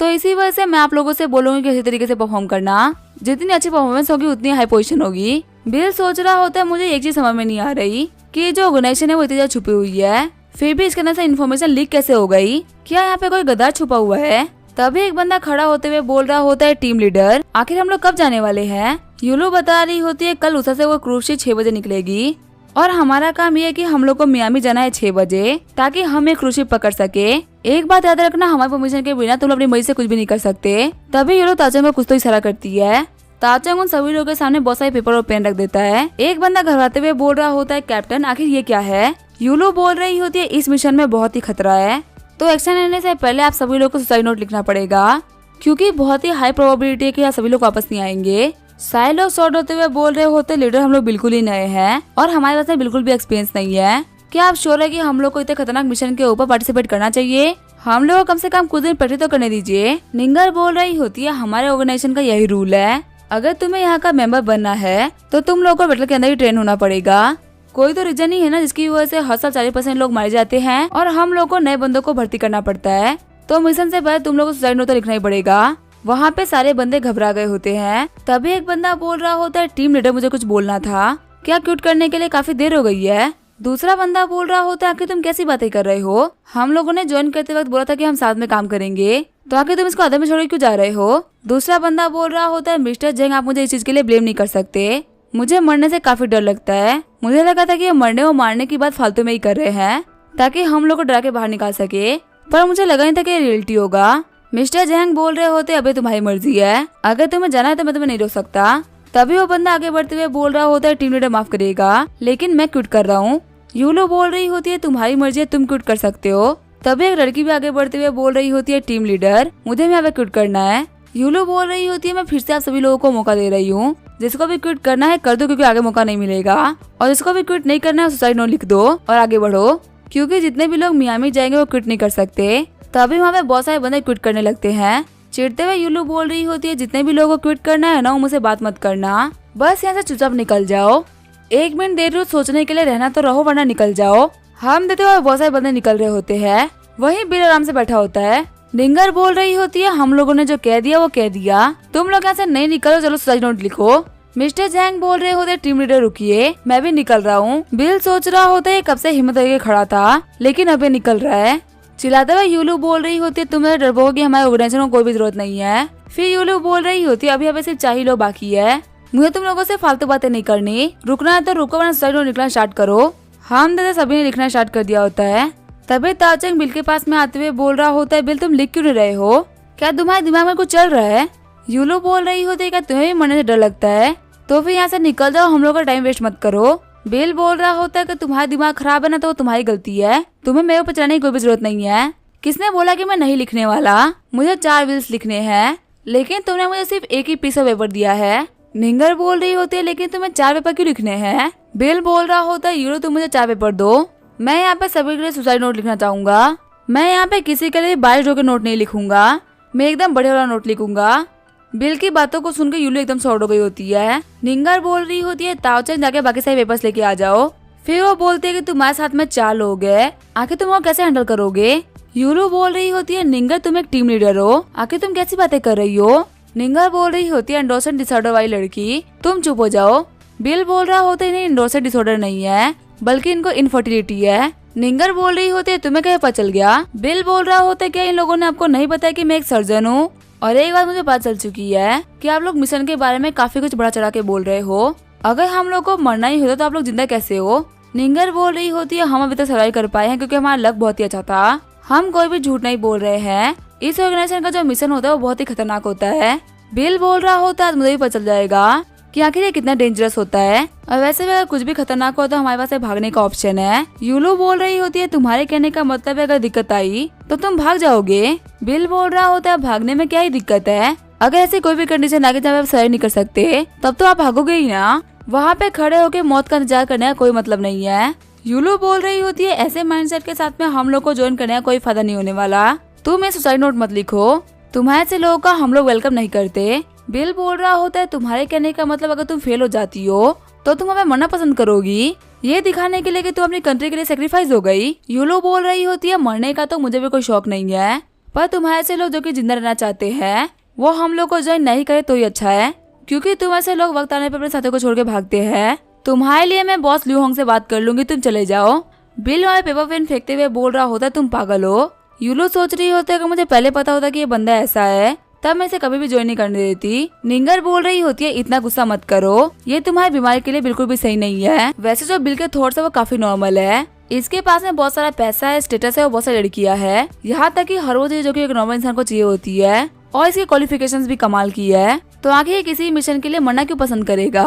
तो इसी वजह से मैं आप लोगों से बोलूंगी कि इसी तरीके से परफॉर्म करना। जितनी अच्छी परफॉर्मेंस होगी उतनी हाई पोजीशन होगी। बिल सोच रहा होता है मुझे एक चीज समझ में नहीं आ रही कि जो ऑर्गेनाइजेशन है वो इतनी ज्यादा छुपी हुई है, फिर भी इसके अंदर से इन्फॉर्मेशन लीक कैसे हो गई। क्या यहाँ पे कोई गद्दार छुपा हुआ है तभी एक बंदा खड़ा होते हुए बोल रहा होता है, टीम लीडर आखिर हम लोग कब जाने वाले हैं? यूलो बता रही होती है कल उषा से वो क्रूज शिप 6 बजे निकलेगी और हमारा काम ये है कि हम लोग को मियामी जाना है 6 बजे ताकि हम एक क्रूज शिप पकड़ सके। एक बात याद रखना, हमारे परमिशन के बिना तुम अपनी मर्जी से कुछ भी नहीं कर सकते। तभी यूलो ताचंग को कुछ तो इशारा करती है। ताचंग उन सभी लोगों के सामने बहुत सारे पेपर और पेन रख देता है। एक बंदा घबराते हुए बोल रहा होता है, कैप्टन आखिर ये क्या है? यूलो बोल रही होती है, इस मिशन में बहुत ही खतरा है, तो एक्शन लेने से पहले आप सभी लोग को सुसाइड नोट लिखना पड़ेगा क्योंकि बहुत ही हाई प्रोबेबिलिटी है कि सभी लोग वापस नहीं आएंगे। सारे लोग शॉर्ट होते हुए बोल रहे होते, लीडर हम लोग बिल्कुल ही नए हैं और हमारे पास बिल्कुल भी एक्सपीरियंस नहीं है। क्या आप श्योर है कि हम लोग को इतने खतरनाक मिशन के ऊपर पार्टिसिपेट करना चाहिए? हम लोग को कम से कम कुछ दिन प्रैक्टिस तो करने दीजिए। निंगर बोल रही होती है, हमारे ऑर्गेनाइजेशन का यही रूल है, अगर तुम्हें यहाँ का मेंबर बनना है तो तुम लोग को बैटल के अंदर ही ट्रेन होना पड़ेगा। कोई तो रीजन ही है ना जिसकी वजह से हर साल 40% लोग मारे जाते हैं और हम लोग को नए बंदों को भर्ती करना पड़ता है, तो मिशन से पहले तुम लोग को सुसाइड नोट तो लिखना ही पड़ेगा। वहाँ पे सारे बंदे घबरा गए होते हैं। तभी एक बंदा बोल रहा होता है, टीम लीडर मुझे कुछ बोलना था, क्या क्यूट करने के लिए काफी देर हो गई है? दूसरा बंदा बोल रहा होता है, आखिर तुम कैसी बातें कर रहे हो? हम लोगों ने ज्वाइन करते वक्त बोला था कि हम साथ में काम करेंगे, तो आखिर तुम इसको आधे में छोड़ क्यों जा रहे हो? दूसरा बंदा बोल रहा होता है, मिस्टर जेंग आप मुझे इस चीज के लिए ब्लेम नहीं कर सकते, मुझे मरने से काफी डर लगता है। मुझे लगा था कि ये मरने और मारने की बात फालतू में ही कर रहे हैं ताकि हम लोग को डरा के बाहर निकाल सके, पर मुझे लगा नहीं था कि ये रियलिटी होगा। मिस्टर जेंग बोल रहे होते, अबे तुम्हारी मर्जी है, अगर तुम्हें जाना है तो मैं तुम्हें नहीं रोक सकता। तभी वो बंदा आगे बढ़ते हुए बोल रहा होता है, टीम लीडर माफ करिएगा लेकिन मैं क्विट कर रहा हूँ। यूलो बोल रही होती है, तुम्हारी मर्जी है, तुम क्विट कर सकते हो। तभी एक लड़की भी आगे बढ़ते हुए बोल रही होती है, टीम लीडर मुझे यहाँ पे क्विट करना है। यूलो बोल रही होती है, मैं फिर से आप सभी लोगों को मौका दे रही हूँ, जिसको भी क्विट करना है कर दो क्योंकि आगे मौका नहीं मिलेगा, और जिसको भी क्विट नहीं करना है सुसाइड नोट लिख दो और आगे बढ़ो क्योंकि जितने भी लोग मियामी जाएंगे वो क्विट नहीं कर सकते। तभी वहाँ पे बहुत सारे बंदे क्विट करने लगते हैं। चिढ़ते हुए यूलो बोल रही होती है, जितने भी लोगों को क्विट करना है ना मुझसे बात मत करना, बस यहाँ से चुपचाप निकल जाओ। 1 मिनट देर रोज सोचने के लिए रहना तो रहो वरना निकल जाओ। हम देते हुए बहुत सारे बंदे निकल रहे होते हैं, वहीं बिल आराम से बैठा होता है। निंगर बोल रही होती है, हम लोगों ने जो कह दिया वो कह दिया, तुम लोग यहाँ से नहीं निकलो, चलो सुसाइड नोट लिखो। मिस्टर जैंग बोल रहे होते, टीम लीडर रुकिए मैं भी निकल रहा हूँ। बिल सोच रहा होता है कब से हिम्मत करके खड़ा था लेकिन अभी निकल रहा है। चिल्लाते हुए यूलू बोल रही होती है, तुम्हें डरपोक की हमारे ऑर्गेनाइजेशन को कोई भी जरूरत नहीं है। फिर यूलू बोल रही होती है, अभी अभी सिर्फ 4 ही लोग बाकी है, मुझे तुम लोगों से फालतू बातें नहीं करनी, रुकना है तो रुको वरना सुसाइड नोट लिखना स्टार्ट करो। हम दादा सभी ने लिखना स्टार्ट कर दिया होता है। तभी ताचंग बिल के पास में आते हुए बोल रहा होता है, बिल तुम लिख क्यों नहीं रहे हो, क्या तुम्हारे दिमाग में कुछ चल रहा है? यूलू बोल रही होती है, क्या तुम्हें भी मरने से डर लगता है? तो फिर यहाँ से निकल जाओ, हम लोग का टाइम वेस्ट मत करो। बिल बोल रहा होता है कि तुम्हारा दिमाग खराब है ना तो तुम्हारी गलती है, तुम्हें मेरे ऊपर चढ़ने की कोई भी जरूरत नहीं है। किसने बोला कि मैं नहीं लिखने वाला, मुझे 4 व्हील्स लिखने हैं लेकिन तुमने मुझे सिर्फ एक ही पीस ऑफ पेपर दिया है। निंगर बोल रही होती है, लेकिन तुम्हें 4 पेपर क्यों लिखने हैं? बिल बोल रहा होता है, यूरो तुम मुझे 4 पेपर दो, मैं यहाँ पे सभी के लिए सुसाइड नोट लिखना चाहूंगा, मैं यहाँ पे किसी के लिए 22 के नोट नहीं लिखूंगा, मैं एकदम बड़े वाला नोट लिखूंगा। बिल की बातों को सुनकर यूलो एकदम शॉर्ट हो गई होती है। निंगर बोल रही होती है, ताओचंग जाके बाकी सारे पेपर्स लेके आ जाओ। फिर वो बोलती है कि तुम्हारे साथ में 4 लोग हैं, आखिर तुम वो कैसे हैंडल करोगे? यूलो बोल रही होती है, निंगर तुम एक टीम लीडर हो, आखिर तुम कैसी बातें कर रही हो? निंगर बोल रही होती है, एंडोर्सेंट डिसऑर्डर वाली लड़की, तुम चुप हो जाओ। बिल बोल रहा होता है, नहीं एंडोर्सेंट डिसऑर्डर नहीं है बल्कि इनको इनफर्टिलिटी है। निंगर बोल रही होती है, तुम्हें क्या पता चल गया? बिल बोल रहा होता है, क्या इन लोगों ने आपको नहीं बताया कि मैं एक सर्जन हूँ? और एक बात मुझे पता चल चुकी है कि आप लोग मिशन के बारे में काफी कुछ बड़ा चढ़ा के बोल रहे हो, अगर हम लोग को मरना ही होता तो आप लोग जिंदा कैसे हो? निंगर बोल रही होती है, हम अभी तक सर्वाइव कर पाए हैं क्योंकि हमारा लक बहुत ही अच्छा था, हम कोई भी झूठ नहीं बोल रहे हैं, इस ऑर्गेनाइजेशन का जो मिशन होता है वो बहुत ही खतरनाक होता है। बिल बोल रहा होता है, आज मुझे भी पता चल जाएगा कि आखिर ये कितना डेंजरस होता है, और वैसे भी अगर कुछ भी खतरनाक हो तो हमारे पास भागने का ऑप्शन है। यूलो बोल रही होती है, तुम्हारे कहने का मतलब है अगर दिक्कत आई तो तुम भाग जाओगे। बिल बोल रहा होता है, भागने में क्या ही दिक्कत है, अगर ऐसी कोई भी कंडीशन आगे जब आप सर्वाइव नहीं कर सकते तब तो आप भागोगे ही ना, वहाँ पे खड़े होकर मौत का इंतजार करने का कोई मतलब नहीं है। यूलो बोल रही होती है, ऐसे माइंडसेट के साथ में हम लोग को ज्वाइन करने का कोई फायदा नहीं होने वाला, तुम ये सुसाइड नोट मत लिखो, तुम्हारे से लोगों का हम लोग वेलकम नहीं करते। बिल बोल रहा होता है, तुम्हारे कहने का मतलब अगर तुम फेल हो जाती हो तो तुम हमें मरना पसंद करोगी, ये दिखाने के लिए कि तुम अपनी कंट्री के लिए सेक्रीफाइस हो गई। यूलो बोल रही होती है, मरने का तो मुझे भी कोई शौक नहीं है, पर तुम्हारे से लोग जो कि जिंदा रहना चाहते हैं वो हम लोग को ज्वाइन नहीं करे तो ही अच्छा है, क्योंकि तुम ऐसे लोग वक्त आने पर अपने साथियों को छोड़ के भागते हैं। तुम्हारे लिए मैं बॉस ल्यू होंग से बात कर लूंगी, तुम चले जाओ। बिल वाले पेपर पेन फेंकते हुए बोल रहा होता है, तुम पागल हो, यूलो सोच रही होती है कि मुझे पहले पता होता कि ये बंदा ऐसा है तब मैं इसे कभी भी ज्वाइन नहीं करने देती। निंगर बोल रही होती है इतना गुस्सा मत करो, ये तुम्हारी बीमारी के लिए बिल्कुल भी सही नहीं है। वैसे जो बिल के थॉट्स है वो काफी नॉर्मल है, इसके पास में बहुत सारा पैसा है, स्टेटस है और बहुत सारी लड़कियां है, यहाँ तक कि हर वो चीज जो कि एक नॉर्मल इंसान को चाहिए होती है और इसकी क्वालिफिकेशंस भी कमाल की है। तो आखिर ये किसी मिशन के लिए मरना क्यों पसंद करेगा।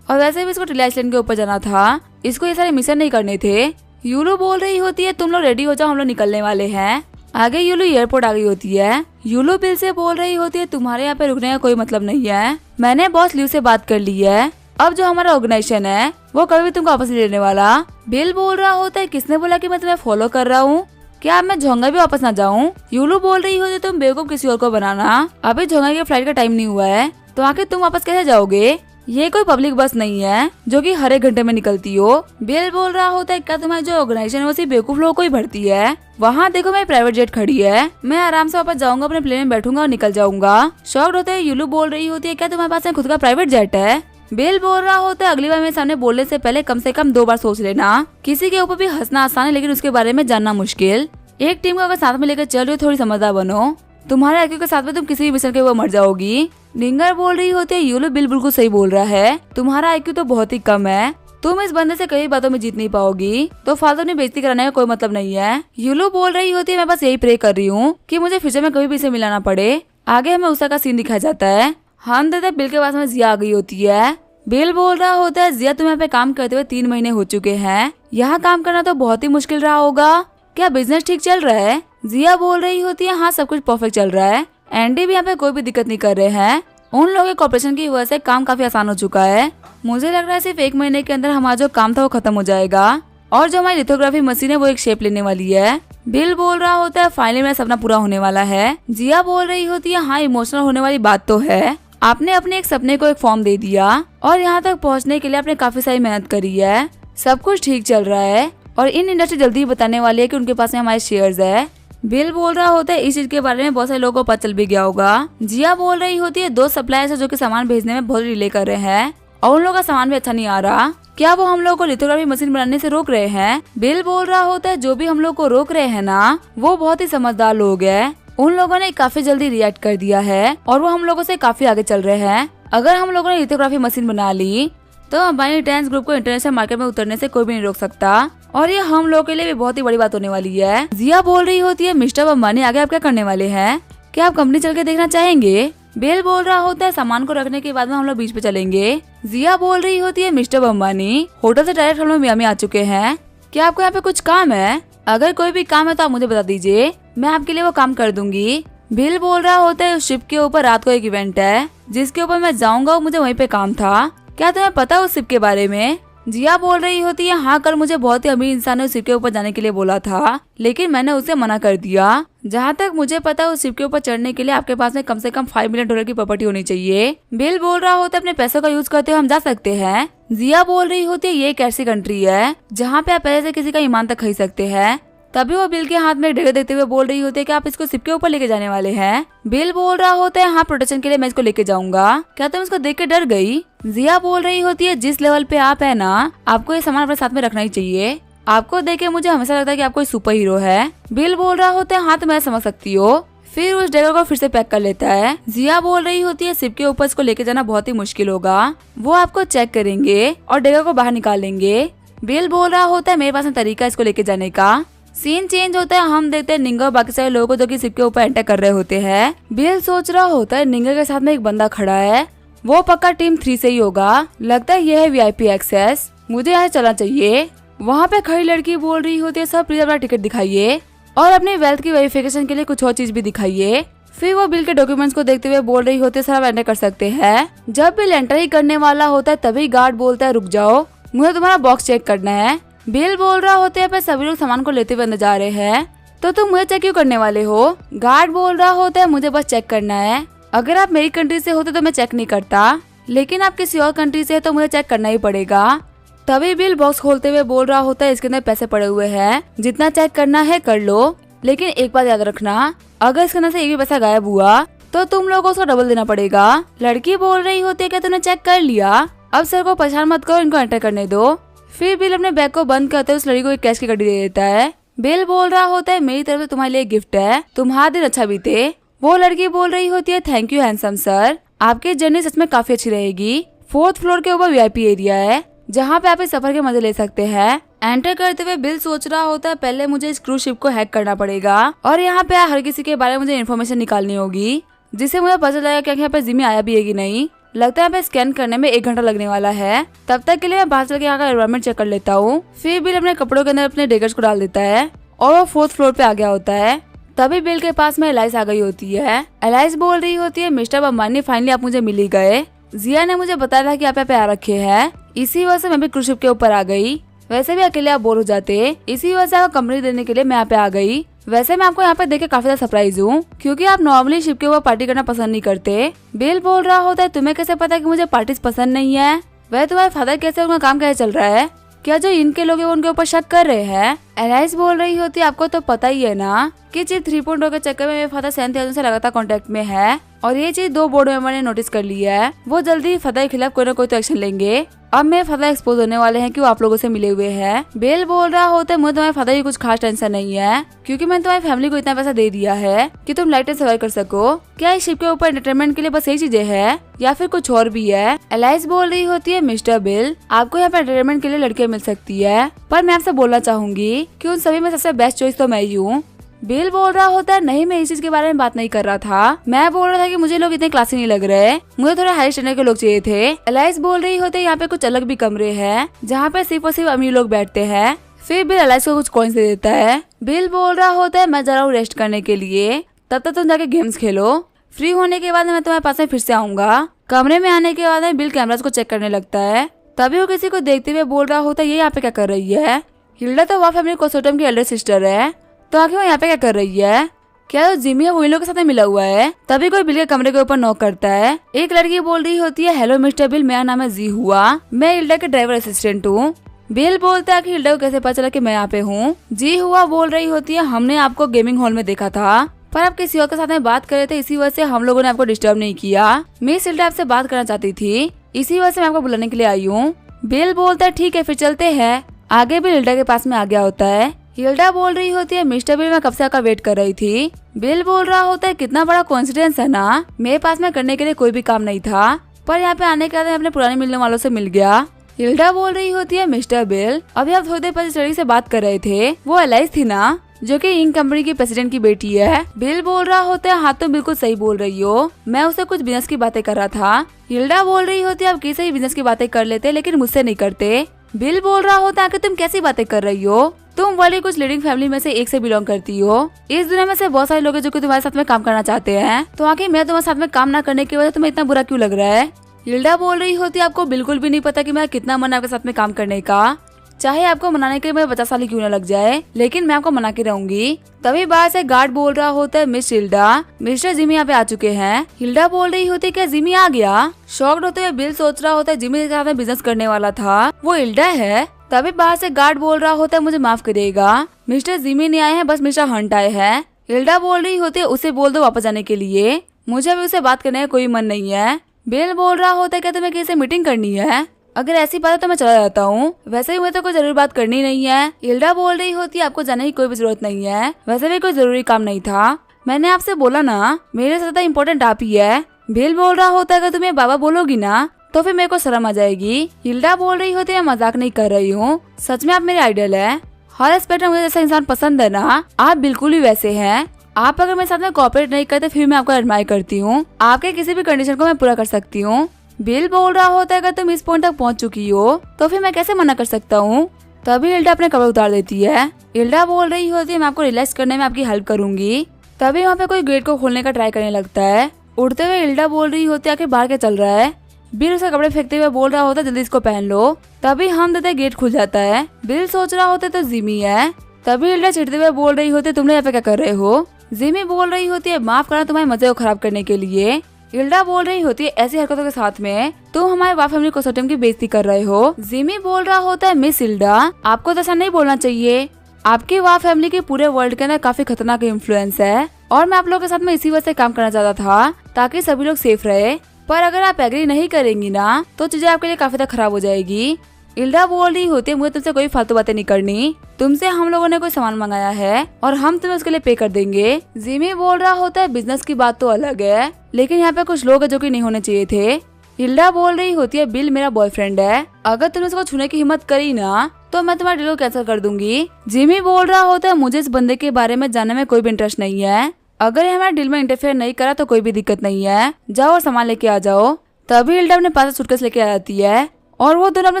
और वैसे भी इसको ट्रिल आइलैंड के ऊपर जाना था, इसको ये सारे मिशन नहीं करने थे। यूलो बोल रही होती है तुम लोग रेडी हो जाओ, हम लोग निकलने वाले हैं। आगे यूलो एयरपोर्ट आ गई होती है। यूलो बिल से बोल रही होती है तुम्हारे यहाँ पे रुकने का कोई मतलब नहीं है, मैंने बॉस लीव से बात कर ली है, अब जो हमारा ऑर्गेनाइजेशन है वो कभी भी तुमको वापस नहीं लेने वाला। बिल बोल रहा होता है किसने बोला कि मैं तुम्हें फॉलो कर रहा हूँ, क्या अब मैं झोंगा भी वापस ना जाऊँ। यूलो बोल रही होती है तुम बेवकूफ किसी और को बनाना, अभी झोंगा की फ्लाइट का टाइम नहीं हुआ है तो आखिर तुम वापस कैसे जाओगे, ये कोई पब्लिक बस नहीं है जो कि हर एक घंटे में निकलती हो। बिल बोल रहा होता है क्या तुम्हारी जो ऑर्गेनाइजेशन है वो सिर्फ बेवकूफ लोगों को ही भरती है, वहाँ देखो मेरी प्राइवेट जेट खड़ी है, मैं आराम से वापस जाऊंगा, अपने प्लेन में बैठूंगा और निकल जाऊंगा। शॉक्ड होते है यूलो बोल रही होती है क्या तुम्हारे पास खुद का प्राइवेट जेट है। बिल बोल रहा होता है अगली बार मेरे सामने बोलने से पहले कम से कम 2 बार सोच लेना, किसी के ऊपर भी हंसना आसान है लेकिन उसके बारे में जानना मुश्किल। एक टीम को अगर साथ में लेकर चल रही हो थोड़ी समझदार बनो, तुम्हारे आईक्यू के साथ में तुम किसी भी मिशन के ऊपर मर जाओगी। निंगर बोल रही होती है यूलो बिल बिल्कुल सही बोल रहा है, तुम्हारा आईक्यू तो बहुत ही कम है, तुम इस बंदे से कई बातों में जीत नहीं पाओगी, तो फालतू में बेइज्जती कराने का कोई मतलब नहीं है। यूलो बोल रही होती है मैं बस यही प्रे कर रही हूँ कि मुझे फ्यूचर में कभी भी इसे मिलाना पड़े। आगे हमें उषा का सीन दिखाया जाता है, हम देते बिल के पास में जिया आ गई होती है। बिल बोल रहा होता है जिया तुम्हें यहाँ पे काम करते हुए 3 महीने हो चुके हैं, यहाँ काम करना तो बहुत ही मुश्किल रहा होगा, क्या बिजनेस ठीक चल रहा है। जिया बोल रही होती है हाँ सब कुछ परफेक्ट चल रहा है, एंडी भी यहाँ पे कोई भी दिक्कत नहीं कर रहे हैं, उन लोगों के कॉर्पोरेशन की वजह से काम काफी आसान हो चुका है, मुझे लग रहा है सिर्फ 1 महीने के अंदर हमारा जो काम था वो खत्म हो जाएगा और जो हमारी लिथोग्राफी मशीन है वो एक शेप लेने वाली है। बिल बोल रहा होता है फाइनली मेरा सपना पूरा होने वाला है। जिया बोल रही होती है हाँ इमोशनल होने वाली बात तो है, आपने अपने एक सपने को एक फॉर्म दे दिया और यहाँ तक पहुँचने के लिए आपने काफी सारी मेहनत करी है, सब कुछ ठीक चल रहा है और इन इंडस्ट्री जल्दी ही बताने वाली है कि उनके पास में हमारे शेयर्स है। बिल बोल रहा होता है इस चीज के बारे में बहुत सारे लोगों को पता चल भी गया होगा। जिया बोल रही होती है 2 सप्लायर्स है जो कि सामान भेजने में बहुत डिले कर रहे हैं और उन लोगों का सामान भी अच्छा नहीं आ रहा, क्या वो हम लोग को लिथोग्राफी मशीन बनाने से रोक रहे हैं। बिल बोल रहा होता है जो भी हम लोग को रोक रहे हैं ना वो बहुत ही समझदार लोग हैं, उन लोगों ने काफी जल्दी रिएक्ट कर दिया है और वो हम लोगों से काफी आगे चल रहे हैं। अगर हम लोगों ने लिथोग्राफी मशीन बना ली तो हमारी डांस ग्रुप को इंटरनेशनल मार्केट में उतरने से कोई भी नहीं रोक सकता और ये हम लोगों के लिए भी बहुत ही बड़ी बात होने वाली है। जिया बोल रही होती है मिस्टर अंबानी आगे आप क्या करने वाले हैं, क्या आप कंपनी चल के देखना चाहेंगे। बिल बोल रहा होता है सामान को रखने के बाद में हम लोग बीच पे चलेंगे। जिया बोल रही होती है मिस्टर अंबानी होटल से डायरेक्ट हम लोग मियामी आ चुके हैं, क्या आपको यहाँ पे कुछ काम है, अगर कोई भी काम है तो आप मुझे बता दीजिए, मैं आपके लिए वो काम कर दूंगी। बिल बोल रहा होता है उस शिप के ऊपर रात को एक इवेंट है जिसके ऊपर मैं जाऊंगा और मुझे वहीं पे काम था, क्या तुम्हें पता है उस शिप के बारे में। जिया बोल रही होती है हाँ कल मुझे बहुत ही अमीर इंसान ने उस शिप के ऊपर जाने के लिए बोला था लेकिन मैंने उसे मना कर दिया, जहाँ तक मुझे पता है उस शिप के ऊपर चढ़ने के लिए आपके पास में कम से कम $5 मिलियन की प्रॉपर्टी होनी चाहिए। बिल बोल रहा होता है अपने पैसों का यूज करते हुए हम जा सकते हैं। जिया बोल रही होती है ये एक ऐसी कंट्री है जहाँ पे आप पैसे से किसी का ईमान तक खरीद सकते हैं। तभी वो बिल के हाथ में डेगर देते हुए बोल रही होती है कि आप इसको शिप के ऊपर लेके जाने वाले हैं। बिल बोल रहा होता है हाँ प्रोटेक्शन के लिए मैं इसको लेके जाऊंगा, क्या तुम इसको देख के डर गई। जिया बोल रही होती है जिस लेवल पे आप है ना आपको ये सामान अपने साथ में रखना ही चाहिए, आपको देख के मुझे हमेशा लगता है कि आप कोई सुपर हीरो है। बिल बोल रहा होता है हाँ तो मैं समझ सकती हो, फिर उस डेगर को फिर से पैक कर लेता है। जिया बोल रही होती है शिप के ऊपर इसको लेके जाना बहुत ही मुश्किल होगा, वो आपको चेक करेंगे और डेगर को बाहर निकाल लेंगे। बिल बोल रहा होता है मेरे पास तरीका इसको लेके जाने का। सीन चेंज होता है, हम देखते हैं निंगर बाकी सारे लोगों को जो कि शिप के ऊपर एंटर कर रहे होते हैं। बिल सोच रहा होता है निंगर के साथ में एक बंदा खड़ा है, वो पक्का टीम 3 से ही होगा, लगता है ये है VIP एक्सेस, मुझे यहाँ चलना चाहिए। वहाँ पे खड़ी लड़की बोल रही होती है सब प्लीज अपना टिकट दिखाइए और अपनी वेल्थ की वेरिफिकेशन के लिए कुछ और चीज भी दिखाइए। फिर वो बिल के डॉक्यूमेंट्स को देखते हुए बोल रही होती है सर आप एंटर कर सकते हैं। जब बिल एंटर ही करने वाला होता है तभी गार्ड बोलता है रुक जाओ मुझे तुम्हारा बॉक्स चेक करना है। बिल बोल रहा होता है पर सभी लोग सामान को लेते हुए अंदर जा रहे हैं, तो तुम मुझे चेक क्यों करने वाले हो। गार्ड बोल रहा होता है मुझे बस चेक करना है, अगर आप मेरी कंट्री से होते तो मैं चेक नहीं करता, लेकिन आप किसी और कंट्री से है तो मुझे चेक करना ही पड़ेगा। तभी बिल बॉक्स खोलते हुए बोल रहा होता है इसके अंदर पैसे पड़े हुए हैं, जितना चेक करना है कर लो, लेकिन एक बात याद रखना अगर इसके अंदर से एक भी पैसा गायब हुआ तो तुम लोगों को उसको डबल देना पड़ेगा। लड़की बोल रही होती है क्या तुमने चेक कर लिया, अब सर को परेशान मत करो, इनको एंटर करने दो। फिर बिल अपने बैग को बंद करते उस लड़की को एक कैश की कड़ी दे देता है। बिल बोल रहा होता है मेरी तरफ से तुम्हारे लिए गिफ्ट है, तुम्हारा दिन अच्छा बीते। वो लड़की बोल रही होती है थैंक यू हैंडसम सर, आपकी जर्नी सच में काफी अच्छी रहेगी। 4th फ्लोर के ऊपर VIP एरिया है जहाँ पे आप इस सफर के मजे ले सकते हैं। एंटर करते हुए बिल सोच रहा होता है पहले मुझे इस क्रूज शिप को हैक करना पड़ेगा और यहाँ पे हर किसी के बारे में मुझे इन्फॉर्मेशन निकालनी होगी, जिससे मुझे पता चलेगा कि यहाँ पे जिमी आया भी है कि नहीं। लगता है यहाँ पे स्कैन करने में 1 घंटा लगने वाला है। तब तक के लिए मैं बाहर चल के यहाँ का एनवायरनमेंट चेक कर लेता हूँ। फिर बिल अपने कपड़ों के अंदर अपने डेगर्स को डाल देता है और वो 4th फ्लोर पे आ गया होता है। तभी बिल के पास में एलाइस आ गई होती है। एलाइस बोल रही होती है मिस्टर बम्बानी फाइनली आप मुझे मिल ही गए। जिया ने मुझे बताया था कि आप यहाँ पे आ रखे हैं, इसी वजह से मैं भी क्रूज शिप के ऊपर आ गई। वैसे भी अकेले आप बोर हो जाते, इसी वजह से आपको कंपनी देने के लिए मैं यहाँ पे आ गई। वैसे मैं आपको यहाँ पे देख के काफी ज्यादा सरप्राइज हूँ क्योंकि आप नॉर्मली शिप के ऊपर पार्टी करना पसंद नहीं करते। बिल बोल रहा होता है तुम्हें कैसे पता कि मुझे पार्टीज पसंद नहीं है? वह तुम्हारे फादर कैसे, उनका काम कैसे चल रहा है? क्या जो इनके लोग उनके ऊपर शक कर रहे हैं? एलाइस बोल रही होती है आपको तो पता ही है ना कि चिप 3.0 के चक्कर में मेरे फादर 7,000 से लगातार कांटेक्ट में है और ये चीज 2 बोर्ड मेंबर ने नोटिस कर ली है। वो जल्दी ही फादर के खिलाफ कोई ना कोई तो एक्शन लेंगे। अब मेरे फादर एक्सपोज होने वाले हैं कि वो आप लोगों से मिले हुए हैं। बेल बोल रहा होता है मुझे तुम्हारे फादर की कुछ खास टेंशन नहीं है क्योंकि मैंने तुम्हारी फैमिली को इतना पैसा दे दिया है कि तुम लाइट सर्वाइव कर सको। क्या इस शिप के ऊपर एंटरटेनमेंट के लिए बस यही चीजें है या फिर कुछ और भी है? एलाइस बोल रही होती है मिस्टर बिल आपको यहाँ पे एंटरटेनमेंट के लिए लड़कियां मिल सकती है, पर मैं आपसे बोलना चाहूंगी कि उन सभी में सबसे बेस्ट चॉइस तो मैं ही हूँ। बिल बोल रहा होता है नहीं मैं इस चीज के बारे में बात नहीं कर रहा था, मैं बोल रहा था कि मुझे लोग इतने क्लासी नहीं लग रहे, मुझे थोड़े हाई स्टैंडर्ड के लोग चाहिए थे। एलाइस बोल रही होते यहाँ पे कुछ अलग भी कमरे हैं जहाँ पे सिर्फ और सिर्फ अमीर लोग बैठते हैं। फिर बिल एलाइस को कुछ कॉइन्स दे देता है। बिल बोल रहा होता है मैं जा रहा हूँ रेस्ट करने के लिए, तब तक तुम जाके गेम्स खेलो, फ्री होने के बाद मैं तुम्हारे पास में फिर से आऊंगा। कमरे में आने के बाद बिल कैमरास को चेक करने लगता है। तभी वो किसी को देखते हुए बोल रहा होता है ये यहाँ पे क्या कर रही है? हिल्डा तो वह फैमिली कोसोटम की एल्डर सिस्टर है, तो आखिर वो यहाँ पे क्या कर रही है? क्या तो जिमी है वो इन लोगों के साथ मिला हुआ है? तभी कोई बिल के कमरे के ऊपर नॉक करता है। एक लड़की बोल रही होती है हेलो मिस्टर बिल, मेरा नाम है जी हुआ, मैं हिल्डा के ड्राइवर असिस्टेंट हूँ। बिल बोलता है कि हिल्डा को कैसे पता चला कि मैं यहाँ पे हूँ? जी हुआ बोल रही होती है हमने आपको गेमिंग हॉल में देखा था पर आप किसी और के साथ में बात कर रहे थे, इसी वजह से हम लोगों ने आपको डिस्टर्ब नहीं किया। मिस हिल्डा आपसे बात करना चाहती थी, इसी वजह से मैं आपको बुलाने के लिए आई हूँ। बिल बोलता है ठीक है फिर चलते हैं। आगे बिल हिल्डा के पास में आ गया होता है। हिल्डा बोल रही होती है मिस्टर बिल मैं कब से आपका वेट कर रही थी। बिल बोल रहा होता है कितना बड़ा कोइंसिडेंस है ना, मेरे पास में करने के लिए कोई भी काम नहीं था पर यहाँ पे आने के बाद अपने पुराने मिलने वालों से मिल गया। हिल्डा बोल रही होती है मिस्टर बिल अभी आप थोड़ी देर पहले लड़की से बात कर रहे थे, वो एलाइस थी ना जो कि इंक कंपनी की प्रेसिडेंट की बेटी है। बिल बोल रहा होता है हाँ तो बिल्कुल सही बोल रही हो, मैं उससे कुछ बिजनेस की बातें कर रहा था। हिल्डा बोल रही होती है आप किसी ही बिजनेस की बातें कर लेते लेकिन मुझसे नहीं करते। बिल बोल रहा होता है कि तुम कैसी बातें कर रही हो, तुम वाली कुछ लीडिंग फैमिली में से एक से बिलोंग करती हो। इस दुनिया में से बहुत सारे लोग हैं जो कि तुम्हारे साथ में काम करना चाहते हैं, तो आखिर मैं तुम्हारे साथ में काम ना करने की वजह तुम्हें इतना बुरा क्यों लग रहा है? हिल्डा बोल रही होती है आपको बिल्कुल भी नहीं पता कि मैं कितना मन आपके साथ में काम करने का, चाहे आपको मनाने के लिए मेरे 50 साल क्यों न लग जाए, लेकिन मैं आपको मना के रहूंगी। तभी बाहर से गार्ड बोल रहा होता है मिस हिल्डा मिस्टर जिमी यहाँ पे आ चुके हैं। हिल्डा बोल रही होती है क्या जिमी आ गया? शॉक्ड होते हुए बिल सोच रहा होता है जिमी के साथ में बिजनेस करने वाला था वो हिल्डा है। तभी बाहर से गार्ड बोल रहा होता है मुझे माफ करिएगा मिस्टर जिमी नहीं आए हैं, बस मिस्टर हंट आए हैं। हिल्डा बोल रही होती है उसे बोल दो वापस जाने के लिए, मुझे अभी उसे बात करने का कोई मन नहीं है। बिल बोल रहा होता है क्या तुम्हें किसी से मीटिंग करनी है? अगर ऐसी बात है तो मैं चला जाता हूँ, वैसे भी मुझे तो कोई जरूरी बात करनी नहीं है। हिल्डा बोल रही होती है आपको जाने की कोई भी जरूरत नहीं है, वैसे भी कोई जरूरी काम नहीं था, मैंने आपसे बोला ना मेरे से ज्यादा इम्पोर्टेंट आप ही है। बिल बोल रहा होता है अगर तुम्हें बाबा बोलोगी ना तो फिर मेरे को शर्म आ जाएगी। हिल्डा बोल रही होती है मजाक नहीं कर रही हूँ, सच में आप मेरे आइडल है, हर एस्पेक्ट में मुझे जैसा इंसान पसंद है ना आप बिल्कुल ही वैसे हैं। आप अगर मेरे साथ में कोऑपरेट नहीं करते फिर मैं आपको एडमायर करती हूँ, आपके किसी भी कंडीशन को मैं पूरा कर सकती हूँ। बिल बोल रहा होता है अगर तुम इस पॉइंट तक पहुँच चुकी हो तो फिर मैं कैसे मना कर सकता हूँ। तभी हिल्डा अपने कपड़े उतार देती है। हिल्डा बोल रही होती है मैं आपको रिलैक्स करने में आपकी हेल्प करूंगी। तभी वहाँ पे कोई गेट को खोलने का ट्राई करने लगता है। उड़ते हुए हिल्डा बोल रही होती है आखिर बाहर क्या चल रहा है। बिल उसके कपड़े फेंकते हुए बोल रहा होता है जल्दी इसको पहन लो। तभी हम देते गेट खुल जाता है। बिल सोच रहा होता है तो जिमी है। तभी हिल्डा चिढ़ते हुए बोल रही होती है तुमने यहाँ पे क्या कर रहे हो। जिमी बोल रही होती है माफ करना तुम्हारे मजे को खराब करने के लिए। हिल्डा बोल रही होती है ऐसी हरकतों के साथ में तुम हमारे वाफ फैमिली कोसोटम की बेइज्जती कर रहे हो। जिमी बोल रहा होता है मिस हिल्डा आपको तो ऐसा नहीं बोलना चाहिए, आपकी वाफ फैमिली के पूरे वर्ल्ड के अंदर काफी खतरनाक इन्फ्लुएंस है और मैं आप लोगों के साथ में इसी वजह से काम करना चाहता था ताकि सभी लोग सेफ रहे, पर अगर आप एग्री नहीं करेंगी ना तो चीजें आपके लिए काफी तक खराब हो जाएगी। इल्डा बोल रही होती है मुझे तुमसे कोई फालतू बातें नहीं करनी, तुमसे हम लोगों ने कोई सामान मंगाया है और हम तुम्हें उसके लिए पे कर देंगे। जिमी बोल रहा होता है बिजनेस की बात तो अलग है, लेकिन यहाँ पे कुछ लोग हैं जो कि नहीं होने चाहिए थे। हिल्डा बोल रही होती है बिल मेरा बॉयफ्रेंड है, अगर तुमने उसको छूने की हिम्मत करी ना तो मैं तुम्हारा डील को कैंसिल कर दूंगी। जिमी बोल रहा होता है मुझे इस बंदे के बारे में जानने में कोई भी इंटरेस्ट नहीं है, अगर ये हमारे डील में इंटरफेयर नहीं करा तो कोई भी दिक्कत नहीं है, जाओ और सामान लेके आ जाओ। तभी हिल्डा अपने पास सूटकेस लेके आ जाती है और वो दोनों अपने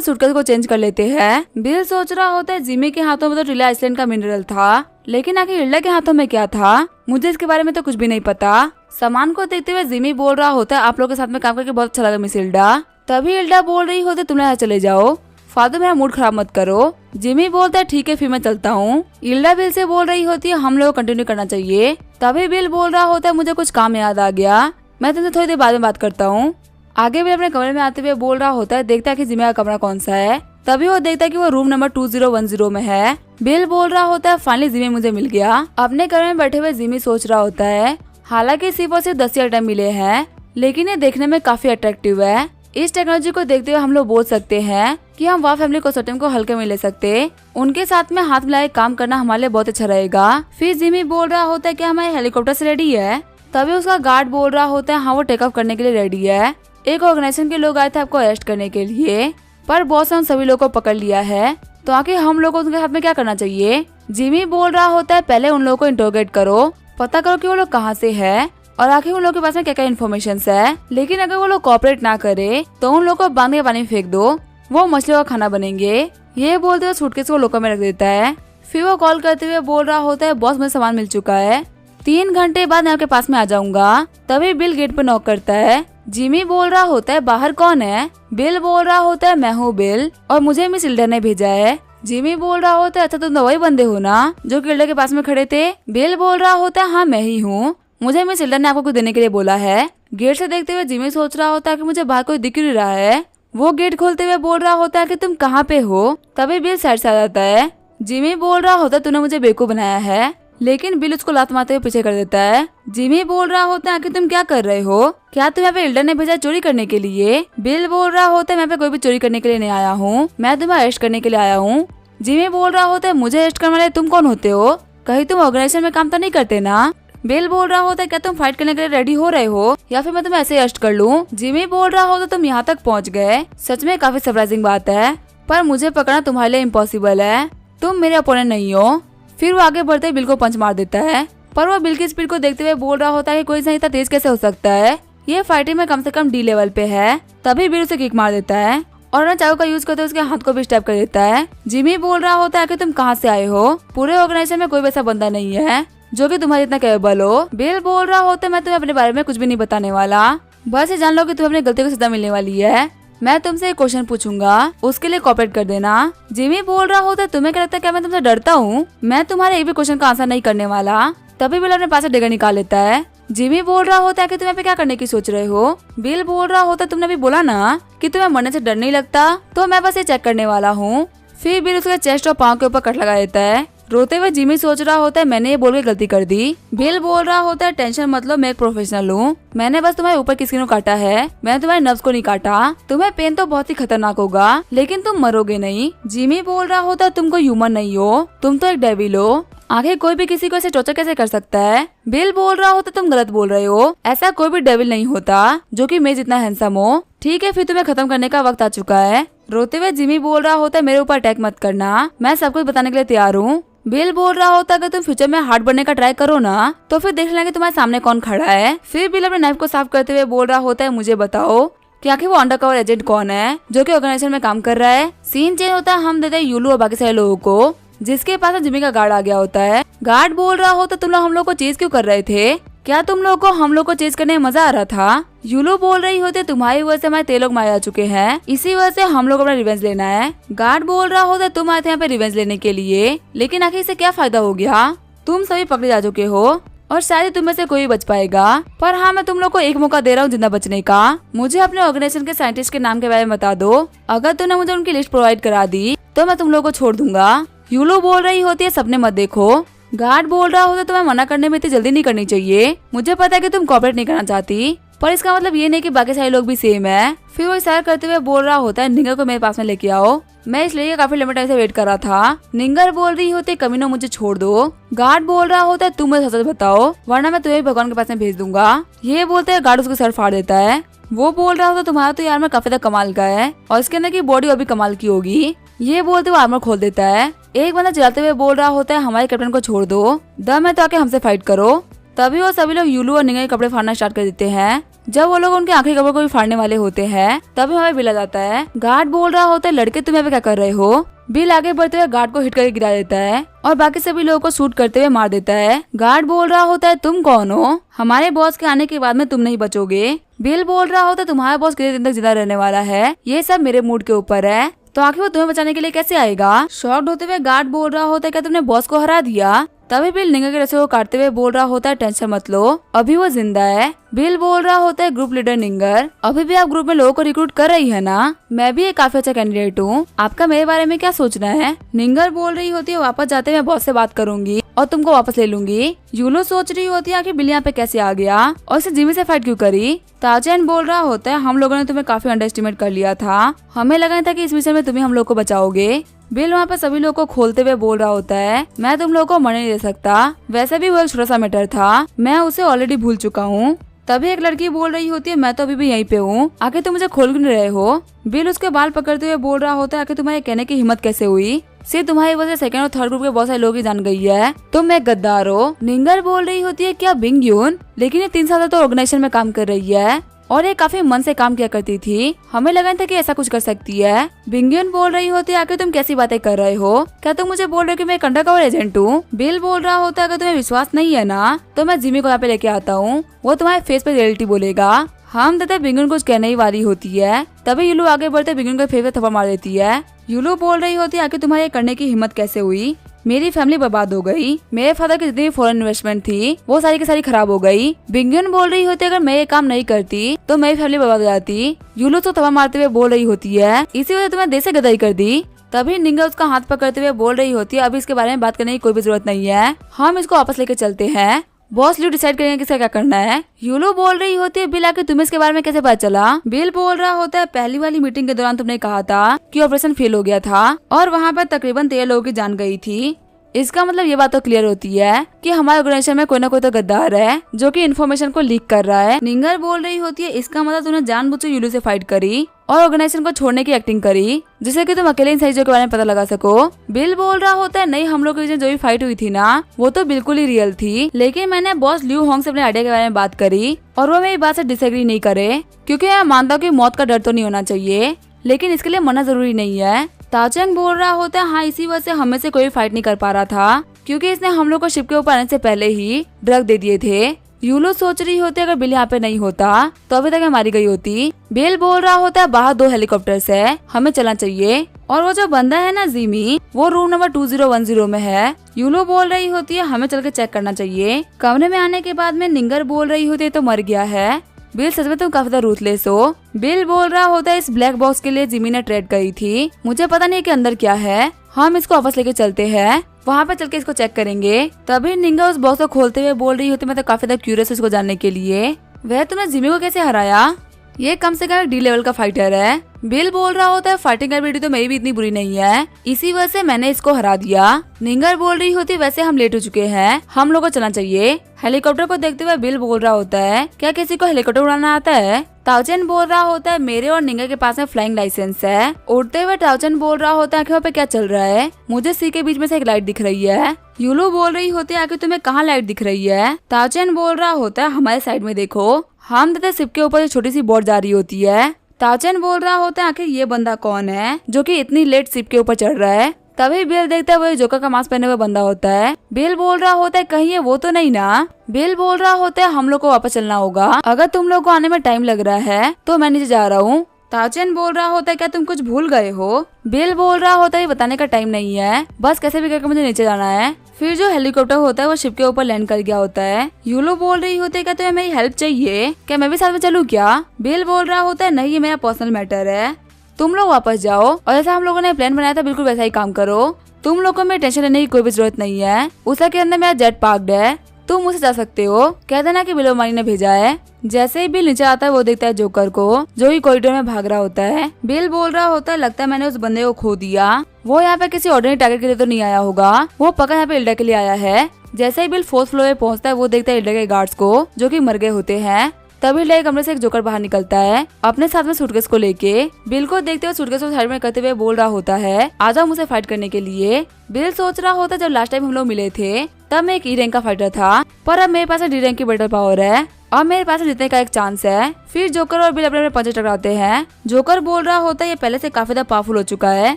सूटकेस को चेंज कर लेते हैं। बिल सोच रहा होता है जिमी के हाथों में तो टिला आइसलैंड का मिनरल था, लेकिन आखिर हिल्डा के हाथों में क्या था, मुझे इसके बारे में तो कुछ भी नहीं पता। सामान को देखते हुए जिमी बोल रहा होता है आप लोग के साथ में काम करके बहुत अच्छा लगा मिस हिल्डा। तभी हिल्डा बोल रही होती तुम यहाँ चले जाओ, फालतू मेरा मूड खराब मत करो। जिमी बोलता है ठीक है फिर मैं चलता हूँ। हिल्डा बिल से बोल रही होती है हम लोग कंटिन्यू करना चाहिए। तभी बिल बोल रहा होता है मुझे कुछ काम याद आ गया, मैं तुमसे थोड़ी देर बाद में बात करता हूँ। आगे भी अपने कमरे में आते हुए बोल रहा होता है देखता है कि जिमी का कमरा कौन सा है। तभी वो देखता है कि वो रूम नंबर 2010 में है। बिल बोल रहा होता है फाइनली जिमी मुझे मिल गया। अपने कमरे में बैठे हुए जिमी सोच रहा होता है हालांकि सिर्फ और सिर्फ 10 आइटम मिले हैं, लेकिन ये देखने में काफी अट्रैक्टिव है। इस टेक्नोलॉजी को देखते हुए हम लोग बोल सकते हैं कि हम वाह फैमिली कंसोर्टियम को हल्के में ले सकते, उनके साथ में हाथ मिलाए काम करना हमारे लिए बहुत अच्छा रहेगा। फिर जिमी बोल रहा होता है कि हमारे हेलीकॉप्टर से रेडी है। तभी उसका गार्ड बोल रहा होता है हाँ वो टेक ऑफ करने के लिए रेडी है। एक ऑर्गेनाइजेशन के लोग आए थे आपको अरेस्ट करने के लिए, पर बॉस ने उन सभी लोगों को पकड़ लिया है, तो आखिर हम लोग को उनके हाथ में क्या करना चाहिए। जिमी बोल रहा होता है पहले उन लोगों को इंटरोगेट करो, पता करो कि वो लोग कहाँ से है और आखिर उन लोगों के पास में क्या क्या इन्फॉर्मेशन है। लेकिन अगर वो लोग कोऑपरेट ना करे तो उन लोगों को बांध के पानी में फेंक दो, वो मछलियों का खाना बनेंगे। ये बोलते हुए सूटकेस को लोकर में रख देता है। फिर वो कॉल करते हुए बोल रहा होता है बॉस मुझे सामान मिल चुका है, 3 घंटे बाद मैं आपके पास में आ जाऊंगा। तभी बिल गेट पे नॉक करता है। जिमी बोल रहा होता है बाहर कौन है। बिल बोल रहा होता है मैं हूँ बिल और मुझे मिस हिल्डा ने भेजा है। जिमी बोल रहा होता है अच्छा तुम तो वही बंदे हो ना जो हिल्डा के पास में खड़े थे। बिल बोल रहा होता है हाँ मैं ही हूँ, मुझे मिस हिल्डा ने आपको कुछ देने के लिए बोला है। गेट से देखते हुए जिमी सोच रहा होता है कि मुझे बाहर कोई दिख नहीं रहा है। वो गेट खोलते हुए बोल रहा होता है कि तुम कहाँ पे हो। तभी बिल साइड से आ जाता है। जिमी बोल रहा होता है तूने मुझे बेवकूफ बनाया है, लेकिन बिल उसको लात मारते हुए पीछे कर देता है। जिमी बोल रहा होता है कि तुम क्या कर रहे हो, क्या तुम यहाँ पे हिल्डा ने भेजा चोरी करने के लिए। बिल बोल रहा होता है मैं पे कोई भी चोरी करने के लिए नहीं आया हूँ, मैं तुम्हें अरेस्ट करने के लिए आया हूँ। जिमी बोल रहा होता है मुझे अरेस्ट करने वाले तुम कौन होते हो, कहीं तुम ऑर्गेनाइजेशन में काम तो नहीं करते ना। बिल बोल रहा होता है क्या तुम फाइट करने के लिए रेडी हो रहे हो या फिर मैं तुम्हें ऐसे अरेस्ट कर लूं। जिमी बोल रहा होता तुम यहाँ तक पहुँच गए, सच में काफी सरप्राइजिंग बात है, पर मुझे पकड़ना तुम्हारे लिए इम्पॉसिबल है, तुम मेरे अपोनेंट नहीं हो। फिर वो आगे बढ़ते बिल को पंच मार देता है, पर वो बिल की स्पीड को देखते हुए बोल रहा होता है कि कोई इतना तेज कैसे हो सकता है, ये फाइटिंग में कम से कम डी लेवल पे है। तभी बिल उसे किक मार देता है और ना चाकू का यूज करते हुए उसके हाथ को भी स्टैप कर देता है। जिमी बोल रहा होता है कि तुम कहाँ से आए हो, पूरे ऑर्गेनाइजेशन में कोई वैसा बंदा नहीं है जो कि तुम्हारे इतना कैपेबल हो। बिल बोल रहा होता है मैं तुम्हें अपने बारे में कुछ भी नहीं बताने वाला, बस ये जान लो कि तुम्हें अपनी गलती को सजा मिलने वाली है। मैं तुमसे एक क्वेश्चन पूछूंगा, उसके लिए कोऑपरेट कर देना। जिमी बोल रहा होता है तुम्हें क्या लगता है क्या मैं तुमसे डरता हूँ, मैं तुम्हारे एक भी क्वेश्चन का आंसर नहीं करने वाला। तभी बिल अपने पास से डेगर निकाल लेता है। जिमी बोल रहा होता है कि तुम यहाँ पे क्या करने की सोच रहे हो। बिल बोल रहा होता है तुमने भी बोला ना कि तुम्हें मरने से डर नहीं लगता, तो मैं बस ये चेक करने वाला हूँ। फिर बिल उसके चेस्ट और पाँव के ऊपर कट लगा देता है। रोते हुए जिमी सोच रहा होता है मैंने ये बोल के गलती कर दी। बिल बोल रहा होता है टेंशन मत लो, मैं एक प्रोफेशनल हूँ, मैंने बस तुम्हारे ऊपर की स्किन को काटा है, मैंने तुम्हारे नर्व्स को नहीं काटा। तुम्हें पेन तो बहुत ही खतरनाक होगा लेकिन तुम मरोगे नहीं। जिमी बोल रहा होता है तुम कोई ह्यूमन नहीं हो, तुम तो एक डेविल हो, आखिर कोई भी किसी को ऐसे टॉर्चर कैसे कर सकता है। बिल बोल रहा होता तुम गलत बोल रहे हो, ऐसा कोई भी डेविल नहीं होता जो कि मैं जितना हैंडसम हो। ठीक है फिर तुम्हें खत्म करने का वक्त आ चुका है। रोते हुए जिमी बोल रहा होता है मेरे ऊपर अटैक मत करना, मैं सब कुछ बताने के लिए तैयार हूँ। बिल बोल रहा होता है अगर तुम फ्यूचर में हार्ड बनने का ट्राई करो ना तो फिर देख लेंगे तुम्हारे सामने कौन खड़ा है। फिर बिल अपने नाइफ को साफ करते हुए बोल रहा होता है मुझे बताओ कि आखिर वो अंडरकवर एजेंट कौन है जो कि ऑर्गेनाइजेशन में काम कर रहा है। सीन चेंज होता है, हम देते हैं यूलू और बाकी सारे लोगों को, जिसके पास जिमी का गार्ड आ गया होता है। गार्ड बोल रहा होता तुम लोग हम लोग को चेज क्यों कर रहे थे, क्या तुम लोग को हम लोग को चेज करने में मजा आ रहा था। यूलो बोल रही होते तुम्हारी वजह से हमारे 3 लोग मारे जा चुके हैं, इसी वजह से हम लोग अपना रिवेंज लेना है। गार्ड बोल रहा होता तुम आए थे यहाँ पे रिवेंज लेने के लिए, लेकिन आखिर से क्या फायदा हो गया, तुम सभी पकड़े जा चुके हो और शायद तुम में से कोई बच पाएगा। पर हाँ मैं तुम लोग को एक मौका दे रहा हूँ जिंदा बचने का। मुझे अपने ऑर्गेनाइजेशन के साइंटिस्ट के नाम के बारे में बता दो, अगर तुमने मुझे उनकी लिस्ट प्रोवाइड करा दी तो मैं तुम लोग को छोड़ दूंगा। यूलो बोल रही होती है सपने मत देखो। गार्ड बोल रहा होता तुम्हें मना करने में इतनी जल्दी नहीं करनी चाहिए, मुझे पता है कि तुम कोऑपरेट नहीं करना चाहती। पर इसका मतलब ये नहीं कि बाकी सारे लोग भी सेम है। फिर वो इशारा करते हुए बोल रहा होता है निंगर को मेरे पास में लेके आओ, मैं इसलिए काफी लंबे टाइम से वेट कर रहा था। निंगर बोल रही होती कमीनो मुझे छोड़ दो। गार्ड बोल रहा होता है तुम मुझे सच बताओ वरना मैं तुम्हें भगवान के पास में भेज दूंगा। ये बोलते हैं गार्ड उसका सर फाड़ देता है। वो बोल रहा होता तुम्हारा तो यार में काफी तक कमाल का है और इसके अंदर की बॉडी अभी कमाल की होगी। ये बोलते हुए आर्मर खोल देता है। एक बंदा चिल्लाते हुए बोल रहा होता है हमारे कैप्टन को छोड़ दो, दम है तो आके हमसे फाइट करो। तभी वो सभी लोग यूलू और निंगर के कपड़े फाड़ना स्टार्ट कर देते हैं। जब वो लोग उनके आखिरी कपड़े को भी फाड़ने वाले होते हैं तभी हमें बिल आ जाता है। गार्ड बोल रहा होता है लड़के तुम यहाँ पे क्या कर रहे हो। बिल आगे बढ़ते हुए गार्ड को हिट करके गिरा देता है और बाकी सभी लोगों को शूट करते हुए मार देता है। गार्ड बोल रहा होता है तुम कौन हो, हमारे बॉस के आने के बाद में तुम नहीं बचोगे। बिल बोल रहा होता है तुम्हारा बॉस कितने दिन तक जिंदा रहने वाला है, ये सब मेरे मूड के ऊपर है, तो आखिर वो तुम्हें बचाने के लिए कैसे आएगा। शॉक्ड होते हुए गार्ड बोल रहा होता है क्या तुमने बॉस को हरा दिया। तभी बिल निंगर के रस्से को काटते हुए बोल रहा होता है टेंशन मत लो अभी वो जिंदा है। बिल बोल रहा होता है ग्रुप लीडर निंगर अभी भी आप ग्रुप में लोगों को रिक्रूट कर रही है ना, मैं भी एक काफी अच्छा कैंडिडेट हूँ, आपका मेरे बारे में क्या सोचना है। निंगर बोल रही होती है वापस जाते मैं बॉस से बात करूंगी और तुमको वापस ले लूंगी। यूलो सोच रही होती है आखिर बिल यहाँ पे कैसे आ गया और इसे जिमी से फाइट क्यों करी। ताजन बोल रहा होता है हम लोगों ने तुम्हें काफी अंडर एस्टिमेट कर लिया था, हमें लगा था कि इस मिशन में तुम्हें हम लोग को बचाओगे। बिल वहाँ पर सभी लोगों को खोलते हुए बोल रहा होता है मैं तुम लोगों को मरने नहीं दे सकता, वैसे भी वो एक छोटा सा मैटर था, मैं उसे ऑलरेडी भूल चुका हूँ। तभी एक लड़की बोल रही होती है मैं तो अभी भी यहीं पे हूँ, आखिर तुम मुझे खोल क्यों नहीं रहे हो। बिल उसके बाल पकड़ते हुए बोल रहा होता है आखिर तुम्हारे कहने की हिम्मत कैसे हुई, सिर्फ तुम्हारी वजह से सेकंड और थर्ड ग्रुप के बहुत सारे लोग ही जान गई है, तुम एक गद्दार हो। निंगर बोल रही होती है क्या बिंग यून, लेकिन ये 3 साल तो ऑर्गेनाइजेशन में काम कर रही है और ये काफी मन से काम किया करती थी, हमें लगा था कि ऐसा कुछ कर सकती है। बिंगियन बोल रही होती है आखिर तुम कैसी बातें कर रहे हो, क्या तुम मुझे बोल रहे हो कि मैं एक अंडरकवर एजेंट हूँ। बिल बोल रहा होता है अगर तुम्हें विश्वास नहीं है ना तो मैं जिमी को यहाँ पे लेके आता हूँ, वो तुम्हारे फेस पे रियलिटी बोलेगा। हम तथा बिंगियन कुछ कहने ही वाली होती है तभी यूलू आगे बढ़ते बिंगियन को फेस पे थप्पड़ मार देती है। यूलू बोल रही होती है आखिर तुम्हारे करने की हिम्मत कैसे हुई, मेरी फैमिली बर्बाद हो गई, मेरे फादर की जितनी भी फॉरेन इन्वेस्टमेंट थी वो सारी की सारी खराब हो गई। बिंगियन बोल रही होती है अगर मैं ये काम नहीं करती तो मेरी फैमिली बर्बाद हो जाती। यूलो तो थप्पड़ मारते हुए बोल रही होती है इसी वजह से तुम्हें देश से गदाई कर दी। तभी निंगर उसका हाथ पकड़ते हुए बोल रही होती है अभी इसके बारे में बात करने की कोई भी जरूरत नहीं है, हम इसको वापस लेके चलते हैं, बॉस लियो डिसाइड करेंगे किसका क्या करना है। यूलो बोल रही होती है बिल आके तुम्हें इसके बारे में कैसे पता चला। बिल बोल रहा होता है पहली वाली मीटिंग के दौरान तुमने कहा था कि ऑपरेशन फेल हो गया था और वहाँ पर तकरीबन 13 लोगों की जान गई थी, इसका मतलब ये बात तो क्लियर होती है कि हमारे ऑर्गेनाइजेशन में कोई ना कोई तो गद्दार है जो कि इन्फॉर्मेशन को लीक कर रहा है। निंगर बोल रही होती है इसका मतलब तुमने जानबूझ के यूलू से फाइट करी और ऑर्गेनाइजेशन को छोड़ने की एक्टिंग करी जिससे कि तुम अकेले इन सही चीजों के बारे में पता लगा सको। बिल बोल रहा होता है नहीं हम लोग के बीच जो भी फाइट हुई थी ना वो तो बिल्कुल ही रियल थी, लेकिन मैंने बॉस लियू होंग से अपने आइडिया के बारे में बात करी और वो मेरी बात से डिसएग्री नहीं करे क्योंकि मैं मानता हूँ कि मौत का डर तो नहीं होना चाहिए लेकिन इसके लिए मरना जरूरी नहीं है। ताचेंग बोल रहा होता है हाँ इसी वजह से हमें से कोई फाइट नहीं कर पा रहा था क्योंकि इसने हम लोग को शिप के ऊपर आने से पहले ही ड्रग दे दिए थे। यूलो सोच रही होती है अगर बिल यहाँ पे नहीं होता तो अभी तक मारी गई होती। बिल बोल रहा होता है बाहर 2 हेलीकॉप्टर्स है, हमें चलना चाहिए और वो जो बंदा है ना जिमी वो रूम नंबर 2010 में है। यूलो बोल रही होती है हमें चल के चेक करना चाहिए। कमरे में आने के बाद में निंगर बोल रही होती है तो मर गया है। बिल सच में तुम काफी रूथलेस हो। बिल बोल रहा होता है इस ब्लैक बॉक्स के लिए जिमी ने ट्रेड करी थी, मुझे पता नहीं कि अंदर क्या है, हम इसको वापस लेके चलते हैं, वहाँ पे चल के इसको चेक करेंगे। तभी निंगा उस बॉक्स को खोलते हुए बोल रही होती मैं तो काफी ज्यादा क्यूरियस इसको जानने के लिए, वह तुमने जिमी को कैसे हराया, ये कम से कम डी लेवल का फाइटर है। बिल बोल रहा होता है फाइटिंग एबिलिटी तो मेरी भी इतनी बुरी नहीं है, इसी वजह से मैंने इसको हरा दिया। निंगर बोल रही होती वैसे हम लेट हो चुके हैं, हम लोग को चलना चाहिए। हेलीकॉप्टर को देखते हुए बिल बोल रहा होता है क्या किसी को हेलीकॉप्टर उड़ाना आता है। ताओचेन बोल रहा होता है मेरे और निंगर के पास में फ्लाइंग लाइसेंस है। उड़ते हुए ताओचेन बोल रहा होता है आखिर पे क्या चल रहा है, मुझे सी के बीच में से एक लाइट दिख रही है। यूलो बोल रही होती है आखिर तुम्हें कहाँ लाइट दिख रही है। ताओचेन बोल रहा होता है हमारे साइड में देखो, हम तथा शिप के ऊपर छोटी सी बोट जा रही होती है। ताओचेन बोल रहा होता है आखिर ये बंदा कौन है जो कि इतनी लेट शिप के ऊपर चढ़ रहा है। तभी बिल देखता है वो जोकर का मास्क पहने हुए बंदा होता है। बिल बोल रहा होता है कहीं ये वो तो नहीं ना। बिल बोल रहा होता है हम लोग को वापस चलना होगा, अगर तुम लोग को आने में टाइम लग रहा है तो मैं नीचे जा रहा हूँ। ताओचेन बोल रहा होता है क्या तुम कुछ भूल गए हो। बिल बोल रहा होता है ये बताने का टाइम नहीं है, बस कैसे भी करके मुझे नीचे जाना है। फिर जो हेलीकॉप्टर होता है वो शिप के ऊपर लैंड कर गया होता है। यूलो बोल रही होती है क्या तुम्हें मेरी हेल्प चाहिए, क्या मैं भी साथ में चलूँ क्या। बिल बोल रहा होता है नहीं ये मेरा पर्सनल मैटर है, तुम लोग वापस जाओ और जैसा हम लोगों ने प्लान बनाया था बिल्कुल वैसा ही काम करो, तुम लोग को मेरी टेंशन लेने की कोई भी जरूरत नहीं है। उसी के अंदर मेरा जेट पार्क्ड है, तुम मुझसे जा सकते हो, कह देना कि बिल मानी ने भेजा है। जैसे ही बिल नीचे आता है वो देखता है जोकर को, जो कि कॉरिडोर में भाग रहा होता है। बिल बोल रहा होता है, लगता है मैंने उस बंदे को खो दिया, वो यहाँ पे किसी ऑर्डिनरी टारगेट के लिए तो नहीं आया होगा, वो पक्का यहाँ पे इल्डा के लिए आया है। जैसे ही बिल 4th फ्लोर पे पहुंचता है वो देखता है इल्डा के गार्ड्स को, जो कि मर गए होते हैं। तभी इल्डा के कमरे से एक जोकर बाहर निकलता है अपने साथ में सूटकेस को लेके। बिल को देखते हुए सूटकेस को साइड में करते हुए बोल रहा होता है, आ जाओ मुझसे फाइट करने के लिए। बिल सोच रहा होता है, जब लास्ट टाइम हम लोग मिले थे तब मैं एक E रैंक का फाइटर था, पर अब मेरे पास D रैंक की बैटल पावर है, अब मेरे पास जीतने का एक चांस है। फिर जोकर और बिल अपने पंचे टकराते हैं। जोकर बोल रहा होता है ये पहले से काफी ज्यादा पावरफुल हो चुका है।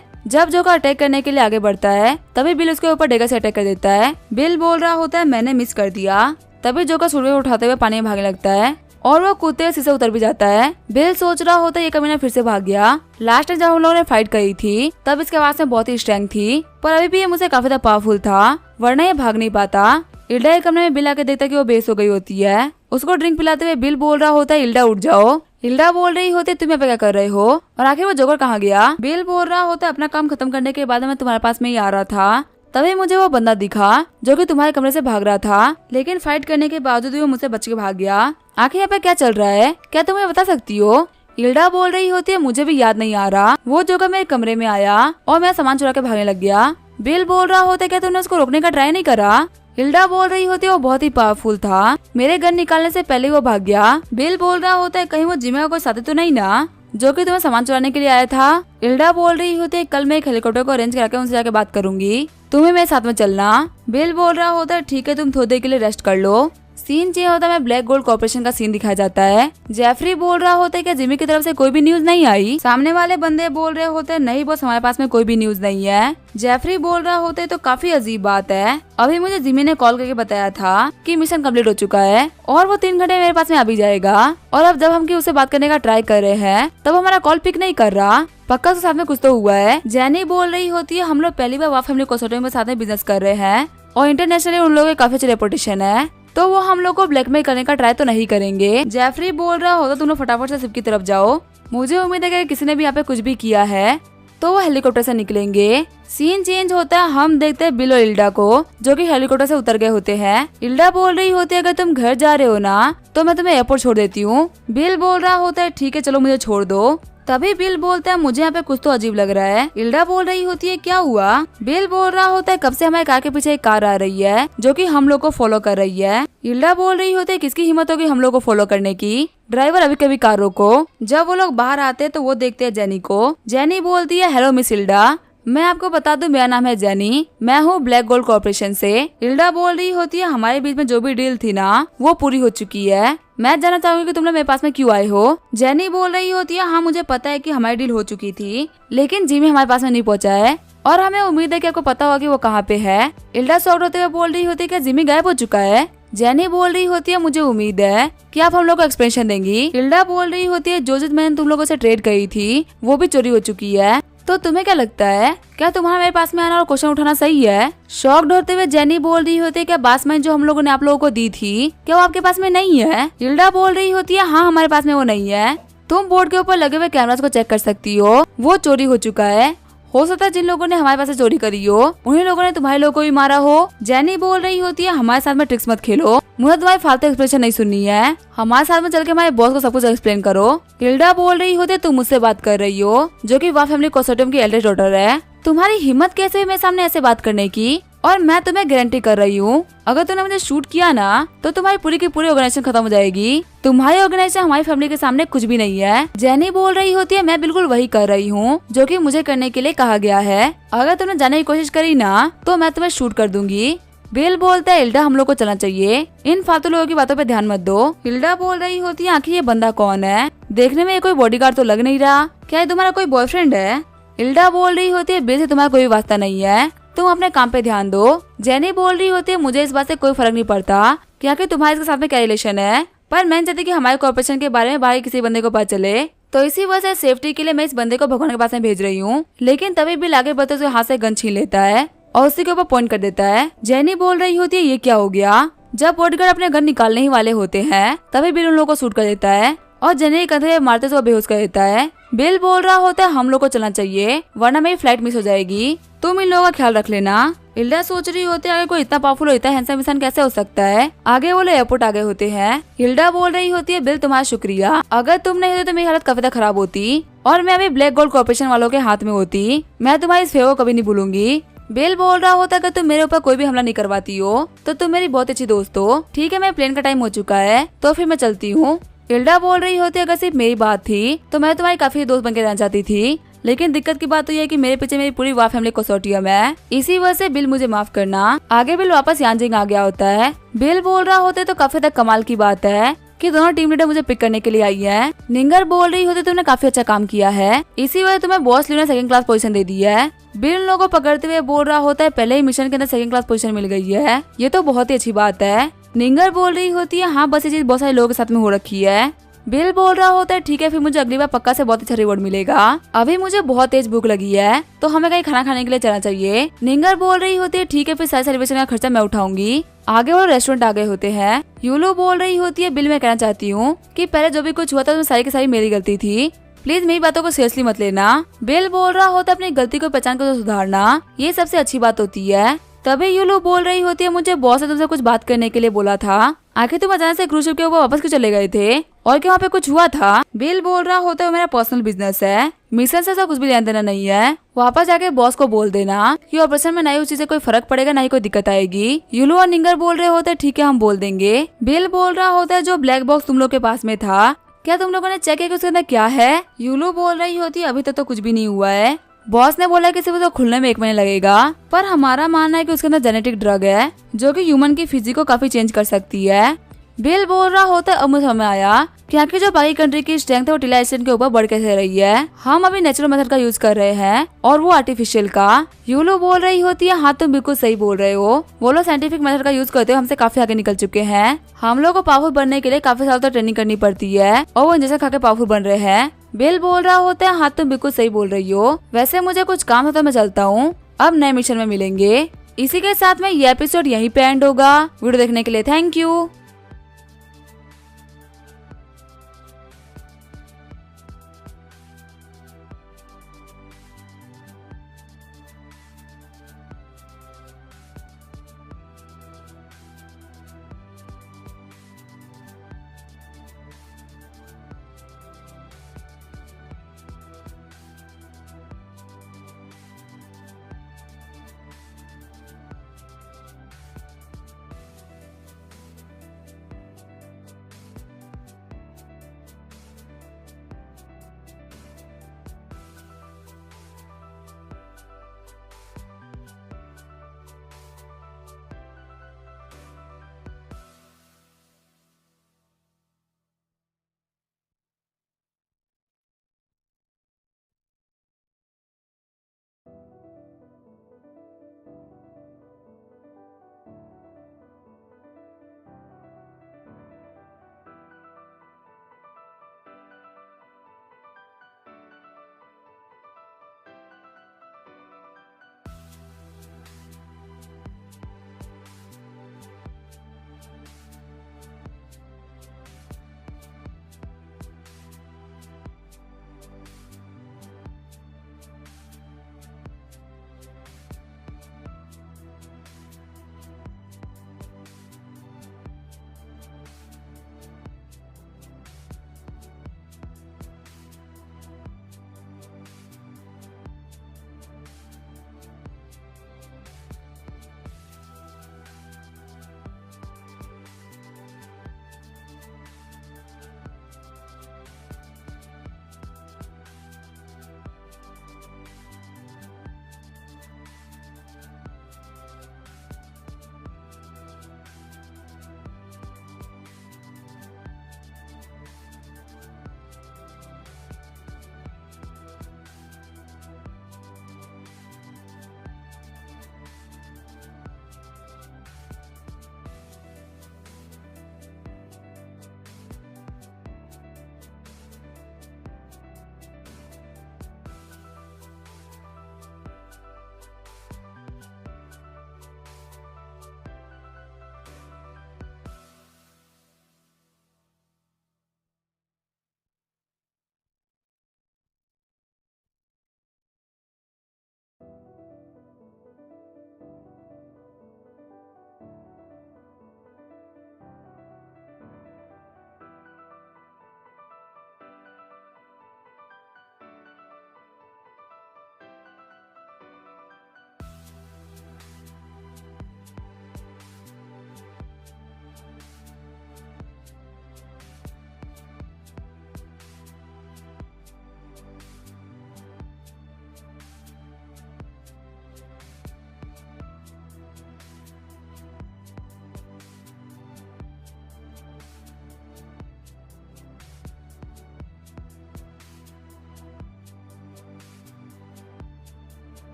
जब जोकर अटैक करने के लिए आगे बढ़ता है तभी बिल उसके ऊपर डेगर से अटैक कर देता है। बिल बोल रहा होता है मैंने मिस कर दिया। तभी जोकर सूर्य उठाते हुए पानी में भागने लगता है और वो कूदते हुए शीशे उतर भी जाता है। बिल सोच रहा होता है ये कमीना फिर से भाग गया। लास्ट टाइम जब हम लोगों ने फाइट करी थी तब इसके आवाज में बहुत ही स्ट्रेंथ थी, पर अभी भी ये मुझसे काफी ज्यादा पावरफुल था, वरना ये भाग नहीं पाता। इल्डा के कमरे में बिल आके देखता कि वो बेस हो गई होती है। उसको ड्रिंक पिलाते हुए बिल बोल रहा होता है इल्डा उठ जाओ। इल्डा बोल रही होती है तुम यहाँ पे क्या कर रहे हो, और आखिर वो जोकर कहाँ गया। बिल बोल रहा होता है अपना काम खत्म करने के बाद मैं तुम्हारे पास में ही आ रहा था, तभी मुझे वो बंदा दिखा जो कि तुम्हारे कमरे से भाग रहा था, लेकिन फाइट करने के बावजूद वो मुझसे बच के भाग गया। आखिर यहाँ पे क्या चल रहा है, क्या तुम मुझे बता सकती हो। इल्डा बोल रही होती है मुझे भी याद नहीं आ रहा, वो जोकर मेरे कमरे में आया और मैं सामान चुरा के भागने लग गया। बिल बोल रहा होता है क्या तुमने उसको रोकने का ट्राई नहीं करा। इल्डा बोल रही होती है वो बहुत ही पावरफुल था, मेरे गन निकालने से पहले वो भाग गया। बिल बोल रहा होता है कहीं वो जिम्मे का कोई साथी तो नहीं ना, जो कि तुम्हें सामान चुराने के लिए आया था। इल्डा बोल रही होती है कल मैं एक हेलीकॉप्टर को अरेंज करा के उनसे जाके बात करूंगी, तुम्हें मेरे साथ में चलना। बिल बोल रहा होता है ठीक है तुम थोड़ी देर के लिए रेस्ट कर लो। सीन चेंज होता है, ब्लैक गोल्ड कॉर्पोरेशन का सीन दिखाया जाता है। जेफरी बोल रहा होता है कि जिमी की तरफ से कोई भी न्यूज नहीं आई। सामने वाले बंदे बोल रहे होते हैं नहीं बॉस हमारे पास में कोई भी न्यूज नहीं है। जेफरी बोल रहा होता है तो काफी अजीब बात है, अभी मुझे जिमी ने कॉल करके बताया था कि मिशन कंप्लीट हो चुका है और वो 3 घंटे मेरे पास में आ भी जाएगा, और अब जब हम उससे बात करने का ट्राई कर रहे हैं तब हमारा कॉल पिक नहीं कर रहा, पक्का उसके साथ में कुछ तो हुआ है। जैनी बोल रही होती है हम लोग पहली बार वाफ फैमिली कंसोर्टियम के साथ में बिजनेस कर रहे हैं और इंटरनेशनली उन लोगों की काफी अच्छी रेपुटेशन है, तो वो हम लोग को ब्लैकमेल करने का ट्राई तो नहीं करेंगे। जेफरी बोल रहा होता तुम लोग फटाफट से शिप की तरफ जाओ, मुझे उम्मीद है कि किसी ने भी यहाँ पे कुछ भी किया है तो वो हेलीकॉप्टर से निकलेंगे। सीन चेंज होता है, हम देखते हैं बिल और इल्डा को जो कि हेलीकॉप्टर से उतर गए होते हैं। इल्डा बोल रही होती है अगर तुम घर जा रहे हो ना तो मैं तुम्हें एयरपोर्ट छोड़ देती हूँ। बिल बोल रहा होता है ठीक है चलो मुझे छोड़ दो। तभी बिल बोलता है मुझे यहाँ पे कुछ तो अजीब लग रहा है। इल्डा बोल रही होती है क्या हुआ। बिल बोल रहा होता है कब से हमारे कार के पीछे एक कार आ रही है जो कि हम लोग को फॉलो कर रही है। इल्डा बोल रही होती है किसकी हिम्मत होगी हम लोग को फॉलो करने की, ड्राइवर अभी कभी कार रोको। जब वो लोग बाहर आते हैं तो वो देखते हैं जेनी को। जेनी बोलती है हेलो मिस इल्डा, मैं आपको बता दूं मेरा नाम है जेनी, मैं हूँ ब्लैक गोल्ड कॉर्पोरेशन से। इल्डा बोल रही होती है हमारे बीच में जो भी डील थी ना वो पूरी हो चुकी है, मैं जानना चाहूंगी कि तुम लोग मेरे पास में क्यों आए हो। जेनी बोल रही होती है हाँ मुझे पता है कि हमारी डील हो चुकी थी लेकिन जिमी हमारे पास में नहीं पहुंचा है और हमें उम्मीद है कि आपको पता होगा कि वो कहाँ पे है। इल्डा शॉक्ड होते हुए बोल रही होती है कि जिमी गायब हो चुका है। जेनी बोल रही होती है मुझे उम्मीद है कि आप हम लोग को एक्सप्लेनेशन देंगी। इल्डा बोल रही होती है जो मैंने तुम लोगों से ट्रेड करी थी वो भी चोरी हो चुकी है, तो तुम्हें क्या लगता है क्या तुम्हारा मेरे पास में आना और क्वेश्चन उठाना सही है। शॉक्ड होते हुए जेनी बोल रही होती है क्या बासमैन जो हम लोगों ने आप लोगों को दी थी क्या वो आपके पास में नहीं है। इल्डा बोल रही होती है हाँ हमारे पास में वो नहीं है, तुम बोर्ड के ऊपर लगे हुए कैमरास को चेक कर सकती हो, वो चोरी हो चुका है। हो सकता है जिन लोगों ने हमारे पास से चोरी करी हो उन्हीं लोगों ने तुम्हारे लोगों को भी मारा हो। जेनी बोल रही होती है हमारे साथ में ट्रिक्स मत खेलो, मुझे तुम्हारी फालतू एक्सप्लेनेशन नहीं सुननी है, हमारे साथ में चल के हमारे बॉस को सब कुछ एक्सप्लेन करो। इल्डा बोल रही होती है तुम मुझसे बात कर रही हो जो कि वाह फैमिली कंसोर्टियम की एल्डेस्ट डॉटर है, तुम्हारी हिम्मत कैसे हुई मेरे सामने ऐसे बात करने की, और मैं तुम्हें गारंटी कर रही हूँ अगर तुमने मुझे शूट किया ना तो तुम्हारी पूरी की पूरी ऑर्गेनाइजेशन खत्म हो जाएगी, तुम्हारी ऑर्गेनाइजेशन हमारी फैमिली के सामने कुछ भी नहीं है। जेनी बोल रही होती है मैं बिल्कुल वही कर रही हूँ जो कि मुझे करने के लिए कहा गया है, अगर तुमने जाने की कोशिश करी ना तो मैं तुम्हें शूट कर दूंगी। बिल बोलता है इल्डा हम लोग को चलना चाहिए, इन फालतू लोगों की बातों पे ध्यान मत दो। इल्डा बोल रही होती है आखिर ये बंदा कौन है, देखने में ये कोई बॉडीगार्ड तो लग नहीं रहा, क्या ये तुम्हारा कोई बॉयफ्रेंड है। इल्डा बोल रही होती है बिल से तुम्हारा कोई वास्ता नहीं है, तुम अपने काम पे ध्यान दो। जेनी बोल रही होती है मुझे इस बात से कोई फर्क नहीं पड़ता क्या कि तुम्हारे इसके साथ में क्या रिलेशन है, पर मैं चाहती कि हमारे कॉर्पोरेशन के बारे में बाहर किसी बंदे को पता चले, तो इसी वजह से सेफ्टी के लिए मैं इस बंदे को भगवान के पास में भेज रही हूँ। लेकिन तभी बिल आगे बढ़ते हुए हाथ से गन छीन लेता है और उसी के ऊपर पॉइंट कर देता है। जेनी बोल रही होती है ये क्या हो गया। जब बॉडीगार्ड अपने गन निकालने ही वाले होते हैं तभी बिल उन लोगों को शूट कर देता है और जेनी कंधे मारते हुए बेहोश कर देता है। बिल बोल रहा होता है हम लोग को चलना चाहिए वरना मेरी फ्लाइट मिस हो जाएगी, तुम इन लोगों का ख्याल रख लेना। हिल्डा सोच रही होती है, अगर कोई इतना पावरफुल और इतना हैंडसम इंसान कैसे हो सकता है। आगे वो लोग एयरपोर्ट आ गए होते हैं। हिल्डा बोल रही होती है, बिल तुम्हारा शुक्रिया, अगर तुम नहीं होते तो मेरी हालत काफी ज्यादा खराब होती और मैं अभी ब्लैक गोल्ड कॉर्पोरेशन वालों के हाथ में होती। मैं तुम्हारी इस फेवर कभी नहीं भूलूंगी। बिल बोल रहा होता, अगर तुम मेरे ऊपर कोई भी हमला नहीं करवाती हो तो तुम मेरी बहुत अच्छी दोस्त हो। ठीक है, मैं प्लेन का टाइम हो चुका है तो फिर मैं चलती हूँ। हिल्डा बोल रही होती, अगर सिर्फ मेरी बात थी तो मैं तुम्हारी काफी दोस्त बनकर रहना चाहती थी, लेकिन दिक्कत की बात तो ये है कि मेरे पीछे मेरी पूरी वाह फैमिली कंसोर्टियम है, इसी वजह से बिल मुझे माफ करना। आगे बिल वापस यांजिंग आ गया होता है। बिल बोल रहा होता है, तो काफी तक कमाल की बात है कि दोनों टीम लीडर मुझे पिक करने के लिए आई है। निंगर बोल रही होती, तुमने काफी अच्छा काम किया है, इसी वजह तुम्हें बॉस लीडर ने सेकंड क्लास पोजीशन दे दी है। बिल उन लोगों को पकड़ते हुए बोल रहा होता है, पहले ही मिशन के अंदर सेकंड क्लास पोजीशन मिल गई है, ये तो बहुत ही अच्छी बात है। निंगर बोल रही होती है, हाँ बस ये चीज बहुत सारे लोगों के साथ में हो रखी है। बिल बोल रहा होता है, ठीक है, फिर मुझे अगली बार पक्का से बहुत अच्छा रिवॉर्ड मिलेगा। अभी मुझे बहुत तेज भूख लगी है तो हमें कहीं खाना खाने के लिए चलना चाहिए। निंगर बोल रही होती है, ठीक है, फिर सारे सेलिब्रेशन का खर्चा मैं उठाऊंगी। आगे वो रेस्टोरेंट आ गए होते हैं। यूलो बोल रही होती है, बिल मैं कहना चाहती हूँ कि पहले जो भी कुछ हुआ था उसमें सारी की सारी मेरी गलती थी, प्लीज मेरी बातों को सीरियसली मत लेना। बिल बोल रहा होता है, अपनी गलती को पहचान कर सुधारना ये सबसे अच्छी बात होती है। तभी यूलो बोल रही होती है, मुझे बॉस ने तुमसे कुछ बात करने के लिए बोला था, आखिर तुम अचानक से क्रूज शिप के ऊपर वापस क्यों चले गए थे और क्या वहाँ पे कुछ हुआ था। बिल बोल रहा होता है, मेरा पर्सनल बिजनेस है, मिशन से ऐसा कुछ भी लेना देना नहीं है, वापस जाके बॉस को बोल देना कि ऑपरेशन में नहीं उस चीज से कोई फर्क पड़ेगा, नहीं कोई दिक्कत आएगी। यूलो और निंगर बोल रहे होते हैं, ठीक है हम बोल देंगे। बिल बोल रहा होता है, जो ब्लैक बॉक्स तुम लोग के पास में था क्या तुम लोगों ने चेक किया कि उसके अंदर क्या है। यूलो बोल रही होती है, अभी तक तो कुछ भी नहीं हुआ है, बॉस ने बोला कि सिर्फ उसको खुलने में 1 महीना लगेगा, पर हमारा मानना है कि उसके अंदर जेनेटिक ड्रग है जो कि ह्यूमन की फिजिक को काफी चेंज कर सकती है। बिल बोल रहा होता है, अब मुझे समझ आया कि आखिर जो बाकी कंट्री की स्ट्रेंथ है वो टिलाइजेशन के ऊपर बढ़ कैसे रही है। हम अभी नेचुरल मेथड का यूज कर रहे हैं और वो आर्टिफिशियल का। यूलो बोल रही होती है, हाँ तुम बिल्कुल सही बोल रहे हो, वो लोग साइंटिफिक मेथड का यूज करते हुए हमसे काफी आगे निकल चुके हैं। हम लोग को पावरफुल बनने के लिए काफी साल तक ट्रेनिंग करनी पड़ती है और वो इंजेक्शन खा के पावरफुल बन रहे हैं। बिल बोल रहा होता है, हाँ तुम बिल्कुल सही बोल रही हो, वैसे मुझे कुछ काम है तो मैं चलता हूँ, अब नए मिशन में मिलेंगे। इसी के साथ में ये एपिसोड यहीं पे एंड होगा। वीडियो देखने के लिए थैंक यू।